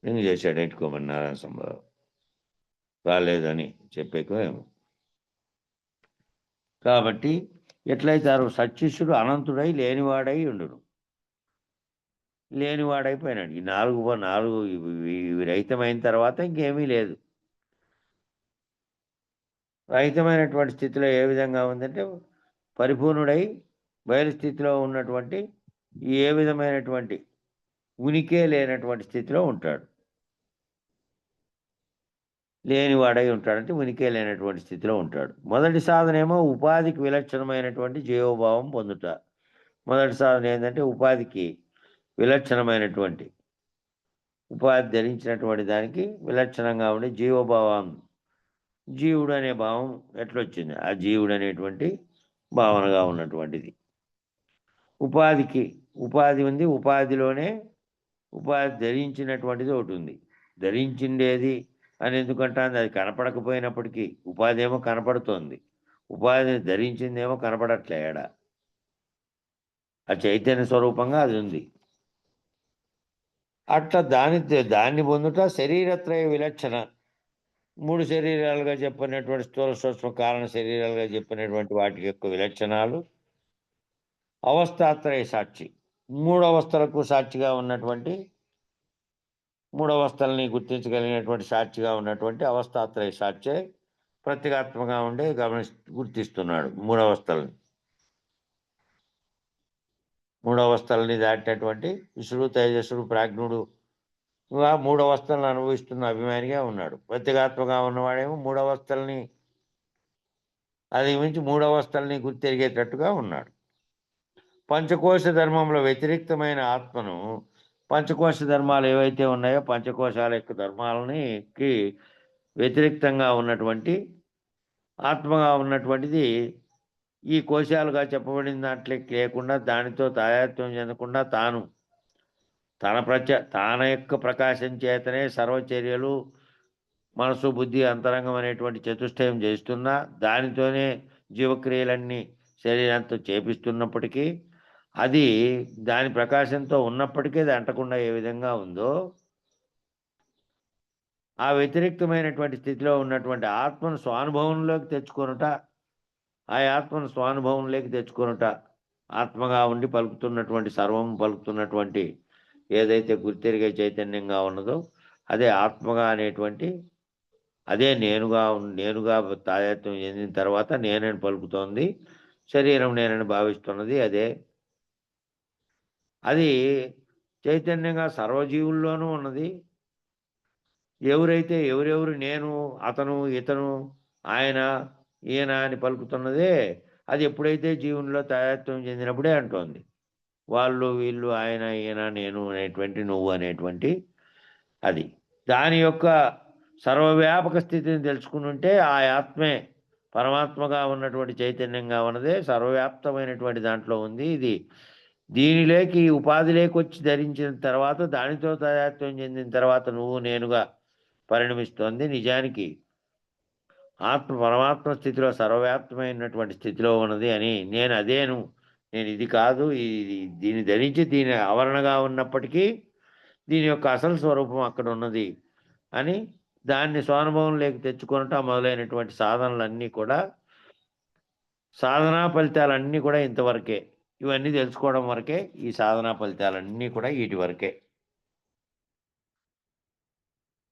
ఎందుకు చేశాడు ఎట్టుకోమని నారాయణ సంభవం రాలేదని చెప్పేకో ఏమో. కాబట్టి ఎట్లయితే సత్శిష్యుడు అనంతుడై లేనివాడై ఉండును. లేనివాడైపోయినాడు. ఈ నాలుగు ఇవి రహితమైన తర్వాత ఇంకేమీ లేదు. రహితమైనటువంటి స్థితిలో ఏ విధంగా ఉందంటే పరిపూర్ణుడై బయలు స్థితిలో ఉన్నటువంటి ఏ విధమైనటువంటి ఉనికే లేనటువంటి స్థితిలో ఉంటాడు. లేనివాడై ఉంటాడంటే ఉనికే లేనటువంటి స్థితిలో ఉంటాడు. మొదటి సాధన ఏమో ఉపాధికి విలక్షణమైనటువంటి జీవోభావం పొందుట. మొదటి సాధన ఏంటంటే ఉపాధికి విలక్షణమైనటువంటి ఉపాధి ధరించినటువంటి దానికి విలక్షణంగా ఉండే జీవోభావం, జీవుడు అనే భావం ఎట్లొచ్చింది, ఆ జీవుడు అనేటువంటి భావనగా ఉన్నటువంటిది. ఉపాధి ఉంది, ఉపాధిలోనే ఉపాధి ధరించినటువంటిది ఒకటి ఉంది. ధరించిండేది అని ఎందుకంటే అది కనపడకపోయినప్పటికీ ఉపాధి ఏమో కనపడుతోంది, ఉపాధిని ధరించిందేమో కనపడట్లేడా. ఆ చైతన్య స్వరూపంగా అది ఉంది. అట్లా దాన్ని పొందుట శరీరత్రయ విలక్షణ. 3 శరీరాలుగా చెప్పినటువంటి స్థూల సూక్ష్మ కారణ శరీరాలుగా చెప్పినటువంటి వాటి యొక్క విలక్షణాలు అవస్థాత్రయ సాక్షి. 3 అవస్థలకు సాక్షిగా ఉన్నటువంటి 3 అవస్థల్ని గుర్తించగలిగినటువంటి సాక్షిగా ఉన్నటువంటి అవస్థాత్రయ సాక్షి ప్రత్యేగాత్మగా ఉండే గుర్తిస్తున్నాడు 3 అవస్థల్ని. 3 అవస్థల్ని దాటినటువంటి విష్ణుడు, తేజస్సుడు, ప్రాజ్ఞుడు 3 అవస్థలను అనుభవిస్తున్న అభిమానిగా ఉన్నాడు. ప్రత్యేగాత్మగా ఉన్నవాడేమో 3 అవస్థల్ని అధిగమించి 3 అవస్థల్ని గుర్తెరిగేటట్టుగా ఉన్నాడు. పంచకోశ ధర్మంలో వ్యతిరేక్తమైన ఆత్మను, పంచకోశ ధర్మాలు ఏవైతే ఉన్నాయో పంచకోశాల యొక్క ధర్మాలకి వ్యతిరేక్తంగా ఉన్నటువంటి ఆత్మగా ఉన్నటువంటిది ఈ కోశాలుగా చెప్పబడిన దాంట్లో లేకుండా, దానితో తాదాత్మ్యం చెందకుండా తన యొక్క ప్రకాశం చేతనే సర్వచర్యలు మనసు, బుద్ధి, అంతరంగం అనేటువంటి చతుష్టయం చేస్తున్నా, దానితోనే జీవక్రియలన్నీ శరీరంతో చేపిస్తున్నప్పటికీ, అది దాని ప్రకాశంతో ఉన్నప్పటికీ అది అంటకుండా ఏ విధంగా ఉందో, ఆ వ్యతిరేక్తమైనటువంటి స్థితిలో ఉన్నటువంటి ఆత్మను స్వానుభవంలోకి తెచ్చుకొనుట, ఆ ఆత్మను స్వానుభవంలోకి తెచ్చుకొనుట, ఆత్మగా ఉండి పలుకుతున్నటువంటి సర్వం పలుకుతున్నటువంటి ఏదైతే గుర్తెరిగే చైతన్యంగా ఉన్నదో అదే ఆత్మగా అనేటువంటి, అదే నేనుగా తాదాత్మ్యం చెందిన తర్వాత నేనని పలుకుతోంది, శరీరం నేనని భావిస్తున్నది అదే. అది చైతన్యంగా సర్వజీవుల్లోనూ ఉన్నది. ఎవరెవరు నేను, అతను, ఇతను, ఆయన, ఈయన అని పలుకుతున్నదే అది ఎప్పుడైతే జీవునిలో తాదాత్మ్యం చెందినప్పుడే అంటోంది. వాళ్ళు, వీళ్ళు, ఆయన, ఈయన, నేను అనేటువంటి, నువ్వు అనేటువంటి అది. దాని యొక్క సర్వవ్యాపక స్థితిని తెలుసుకుని ఉంటే ఆ ఆత్మే పరమాత్మగా ఉన్నటువంటి చైతన్యంగా ఉన్నదే సర్వవ్యాప్తమైనటువంటి దాంట్లో ఉంది. దీనిలోకి ఉపాధిలోకి వచ్చి ధరించిన తర్వాత, దానితో తాదాత్మ్యం చెందిన తర్వాత నువ్వు నేనుగా పరిణమిస్తోంది. నిజానికి ఆత్మ పరమాత్మ స్థితిలో సర్వవ్యాప్తమైనటువంటి స్థితిలో ఉన్నది అని, నేను ఇది కాదు, దీన్ని ధరించి దీని ఆవరణగా ఉన్నప్పటికీ దీని యొక్క అసలు స్వరూపం అక్కడ ఉన్నది అని దాన్ని స్వానుభవంలోకి తెచ్చుకొనటం మొదలైనటువంటి సాధనలన్నీ కూడా, సాధనా ఫలితాలన్నీ కూడా ఇంతవరకే. ఇవన్నీ తెలుసుకోవడం వరకే ఈ సాధనా ఫలితాలన్నీ కూడా వీటి వరకే.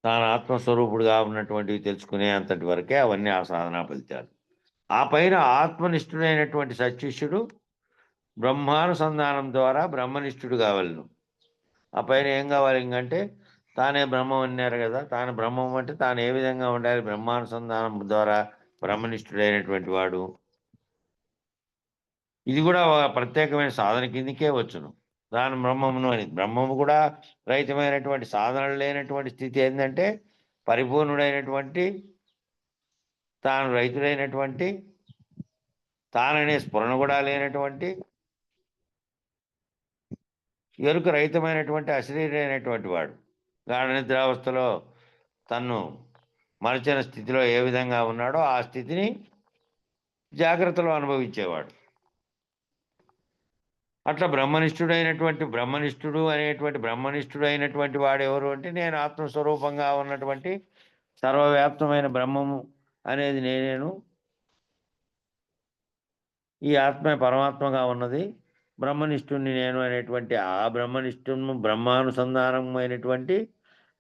తాను ఆత్మస్వరూపుడుగా ఉన్నటువంటివి తెలుసుకునే అంతటి వరకే అవన్నీ ఆ సాధనా ఫలితాలు. ఆ పైన ఆత్మనిష్ఠుడైనటువంటి సత్శిష్యుడు బ్రహ్మానుసంధానం ద్వారా బ్రహ్మనిష్ఠుడు కావాలను. ఆ పైన ఏం కావాలి ఇంకంటే, తానే బ్రహ్మం అన్నారు కదా, తాను బ్రహ్మం అంటే తాను ఏ విధంగా ఉండాలి, బ్రహ్మానుసంధానం ద్వారా బ్రహ్మనిష్ఠుడైనటువంటి వాడు. ఇది కూడా ఒక ప్రత్యేకమైన సాధన కిందకే వచ్చును. తాను బ్రహ్మమును అని. బ్రహ్మము కూడా రహితమైనటువంటి సాధనలు లేనటువంటి స్థితి ఏంటంటే, పరిపూర్ణుడైనటువంటి, తాను రహితుడైనటువంటి, తాననే స్ఫురణ కూడా లేనటువంటి, ఎరుక రహితమైనటువంటి అశరీరైనటువంటి వాడు గాఢ నిద్రావస్థలో తన్ను మరచిన స్థితిలో ఏ విధంగా ఉన్నాడో ఆ స్థితిని జాగ్రత్తలో అనుభవించేవాడు. అట్లా బ్రహ్మనిష్ఠుడు అయినటువంటి వాడు ఎవరు అంటే, నేను ఆత్మస్వరూపంగా ఉన్నటువంటి సర్వవ్యాప్తమైన బ్రహ్మము అనేది నేను, ఈ ఆత్మ పరమాత్మగా ఉన్నది, బ్రహ్మనిష్ఠుణ్ణి నేను అనేటువంటి ఆ బ్రహ్మానుసంధానమైనటువంటి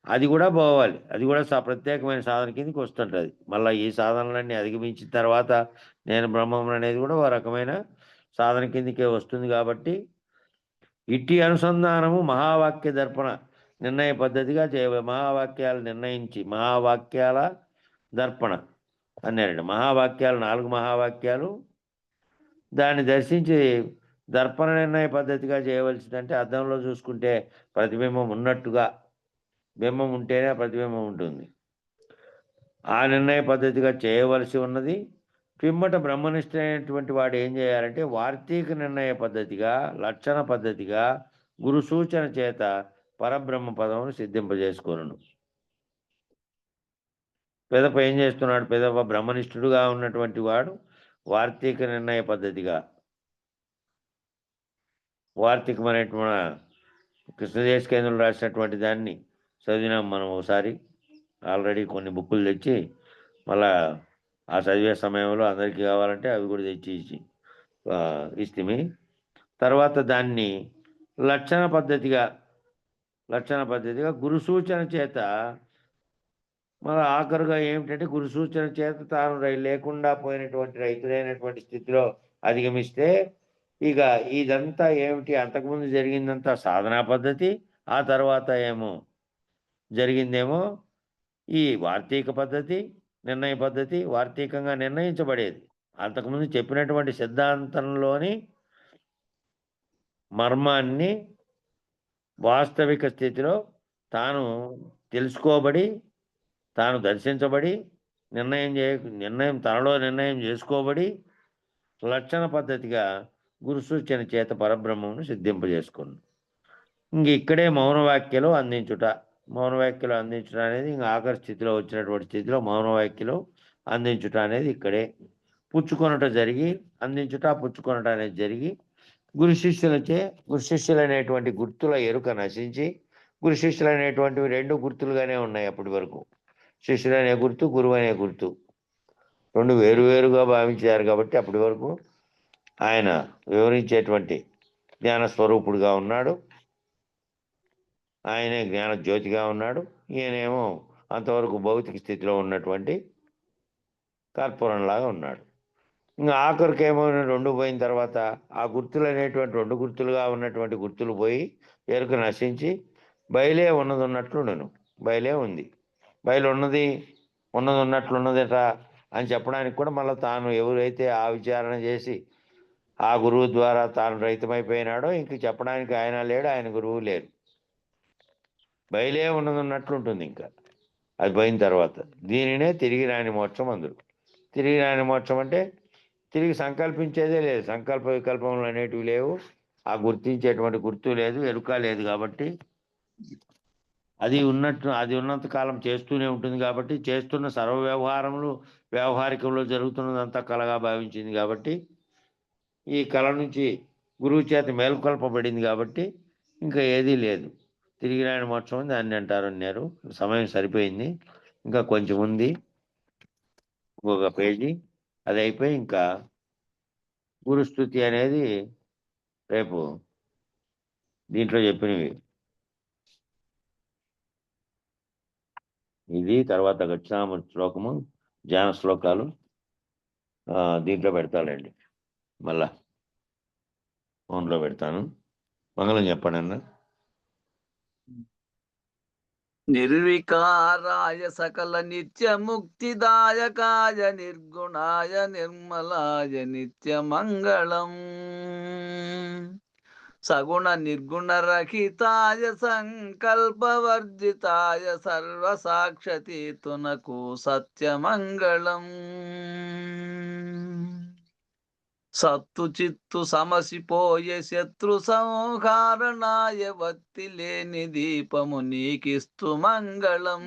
అది కూడా పోవాలి. అది కూడా ప్రత్యేకమైన సాధన కిందకి వస్తుంటుంది. మళ్ళీ ఈ సాధనలన్నీ అధిగమించిన తర్వాత నేను బ్రహ్మం అనేది కూడా ఒక రకమైన సాధన కిందకే వస్తుంది. కాబట్టి ఇట్టి అనుసంధానము మహావాక్య దర్పణ నిర్ణయ పద్ధతిగా మహావాక్యాలు నిర్ణయించి, మహావాక్యాల దర్పణ అన్నాడు. మహావాక్యాలు 4 మహావాక్యాలు దాన్ని దర్శించి దర్పణ నిర్ణయ పద్ధతిగా చేయవలసిందంటే, అద్దంలో చూసుకుంటే ప్రతిబింబం ఉన్నట్టుగా, బింబం ఉంటేనే ప్రతిబింబం ఉంటుంది. ఆ నిర్ణయ పద్ధతిగా చేయవలసి ఉన్నది. పిమ్మట బ్రహ్మనిష్ఠైనటువంటి వాడు ఏం చేయాలంటే, వార్తీక నిర్ణయ పద్ధతిగా, లక్షణ పద్ధతిగా గురు సూచన చేత పరబ్రహ్మ పదమును సిద్ధింపజేసుకోను. పెదప ఏం చేస్తున్నాడు? పెదప బ్రహ్మనిష్ఠుడుగా ఉన్నటువంటి వాడు వార్తీక నిర్ణయ పద్ధతిగా, వార్తీకమైనటువంటి కృష్ణదేశకేంద్రులు రాసినటువంటి దాన్ని చదివినాం మనం ఒకసారి. ఆల్రెడీ కొన్ని బుక్కులు తెచ్చి మళ్ళా ఆ చదివే సమయంలో అందరికీ కావాలంటే అవి కూడా తెచ్చి ఇస్తిమి. తర్వాత దాన్ని లక్షణ పద్ధతిగా గురు సూచన చేత, మళ్ళీ ఆఖరుగా ఏమిటంటే, గురు సూచన చేత తాను లేకుండా పోయినటువంటి రైతులైనటువంటి స్థితిలో అధిగమిస్తే, ఇక ఇదంతా ఏమిటి? అంతకుముందు జరిగిందంతా సాధనా పద్ధతి, ఆ తర్వాత జరిగిందేమో ఈ వార్తీక పద్ధతి, నిర్ణయ పద్ధతి. వార్తీకంగా నిర్ణయించబడేది అంతకుముందు చెప్పినటువంటి సిద్ధాంతంలోని మర్మాన్ని వాస్తవిక స్థితిలో తాను తెలుసుకోబడి, తాను దర్శించబడి, తనలో నిర్ణయం చేసుకోబడి, లక్షణ పద్ధతిగా గురు సూచన చేత పరబ్రహ్మను సిద్ధింపజేసుకున్నాడు. ఇంక ఇక్కడే మౌనవాక్యలో అందించుట అనేది ఇంకా ఆఖరి స్థితిలో వచ్చినటువంటి స్థితిలో మౌనవాక్యలో అందించుట అనేది ఇక్కడే అందించుట పుచ్చుకొనట అనేది జరిగి, గురు శిష్యులు అనేటువంటి గుర్తుల ఎరుక నశించి, గురు శిష్యులు అనేటువంటివి 2 గుర్తులుగానే ఉన్నాయి. అప్పటి వరకు శిష్యులు అనే గుర్తు, గురువు అనే గుర్తు 2 వేరువేరుగా భావించారు. కాబట్టి అప్పటి వరకు ఆయన వివరించేటువంటి జ్ఞాన స్వరూపుడుగా ఉన్నాడు, ఆయనే జ్ఞాన జ్యోతిగా ఉన్నాడు. ఈయనేమో అంతవరకు భౌతిక స్థితిలో ఉన్నటువంటి కర్పూరంలాగా ఉన్నాడు. ఇంకా ఆఖరికేమో 2 పోయిన తర్వాత ఆ గుర్తులు అనేటువంటి 2 గుర్తులుగా ఉన్నటువంటి గుర్తులు పోయి ఎరుక నశించి బయలే ఉన్నట్లుండను. బయలే ఉంది, బయలు ఉన్నట్లున్నదట అని చెప్పడానికి కూడా మళ్ళీ తాను ఎవరైతే ఆ విచారణ చేసి ఆ గురువు ద్వారా తాను రహితమైపోయినాడో ఇంక చెప్పడానికి ఆయన లేడు, ఆయన గురువు లేరు. బయలే ఉన్నట్లుంటుంది. ఇంకా అది పోయిన తర్వాత దీనినే తిరిగి రాని మోక్షం అందరు. తిరిగి రాని మోక్షం అంటే తిరిగి సంకల్పించేదే లేదు, సంకల్ప వికల్పములు అనేటివి లేవు, ఆ గుర్తించేటువంటి గుర్తు లేదు, ఎరుక లేదు. కాబట్టి అది ఉన్నంత కాలం చేస్తూనే ఉంటుంది. కాబట్టి చేస్తున్న సర్వ వ్యవహారికంలో జరుగుతున్నదంతా కళగా భావించింది. కాబట్టి ఈ కళ నుంచి గురువు చేత మేల్కొల్పబడింది. కాబట్టి ఇంకా ఏదీ లేదు. తిరిగి రాని మోక్షం అని దాన్ని అన్నారు. సమయం సరిపోయింది, ఇంకా కొంచెం ఉంది, ఇంకొక పేజీ. అది అయిపోయి ఇంకా గురుస్థుతి అనేది రేపు దీంట్లో చెప్పినవి. ఇది తర్వాత గచ్చామ శ్లోకము, ధ్యాన శ్లోకాలు దీంట్లో పెడతానండి. మళ్ళా ఫోన్లో పెడతాను. మంగళం చెప్పండి అన్న. నిర్వికారాయ సకల నిత్య ముక్తిదాయకాయ నిర్గుణాయ నిర్మలాయ నిత్య మంగళం సగుణ నిర్గుణ రహితాయ సంకల్పవర్జితాయ సర్వసాక్షతీతునకు సత్యమంగళం సత్తు చిత్తు సమసిపోయే శత్రు సంహారణాయ వత్తి లేని దీపము నీకిస్తు మంగళం.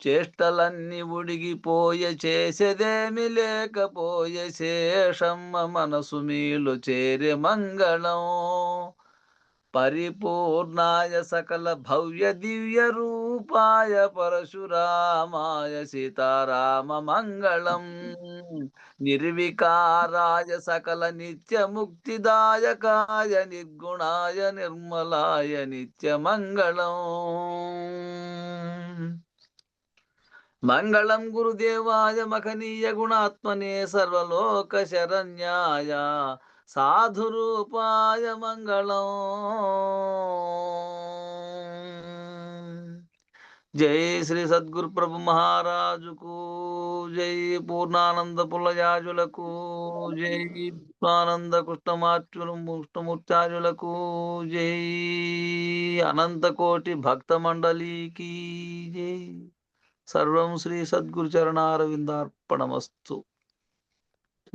చేష్టలన్నీ ఉడిగిపోయే చేసేదేమి లేకపోయే శేషమ్మ మనసు మీలు చేరే మంగళం. పరిపూర్ణాయ సకల భవ్య దివ్య రూపాయ పరశురామాయ సీతారామ మంగళం. నిర్వికారాయ సకల నిత్య ముక్తిదాయకాయ నిర్గుణాయ నిర్మలాయ నిత్య మంగళం. మంగళం గురుదేవాయ మఖనీయ గుణాత్మనే సర్వలోక శరణ్యాయ సాధురూపాయ మంగళం. జై శ్రీ సద్గురు ప్రభు మహారాజుకు జై. పూర్ణానంద పుల్లయాజులకు జై. ఆనంద కృష్ణమూర్త్యాజులకు జై. అనంత కోటి భక్త మండలికి జై. సర్వం శ్రీ సద్గురు చరణారవిందార్పణమస్తు.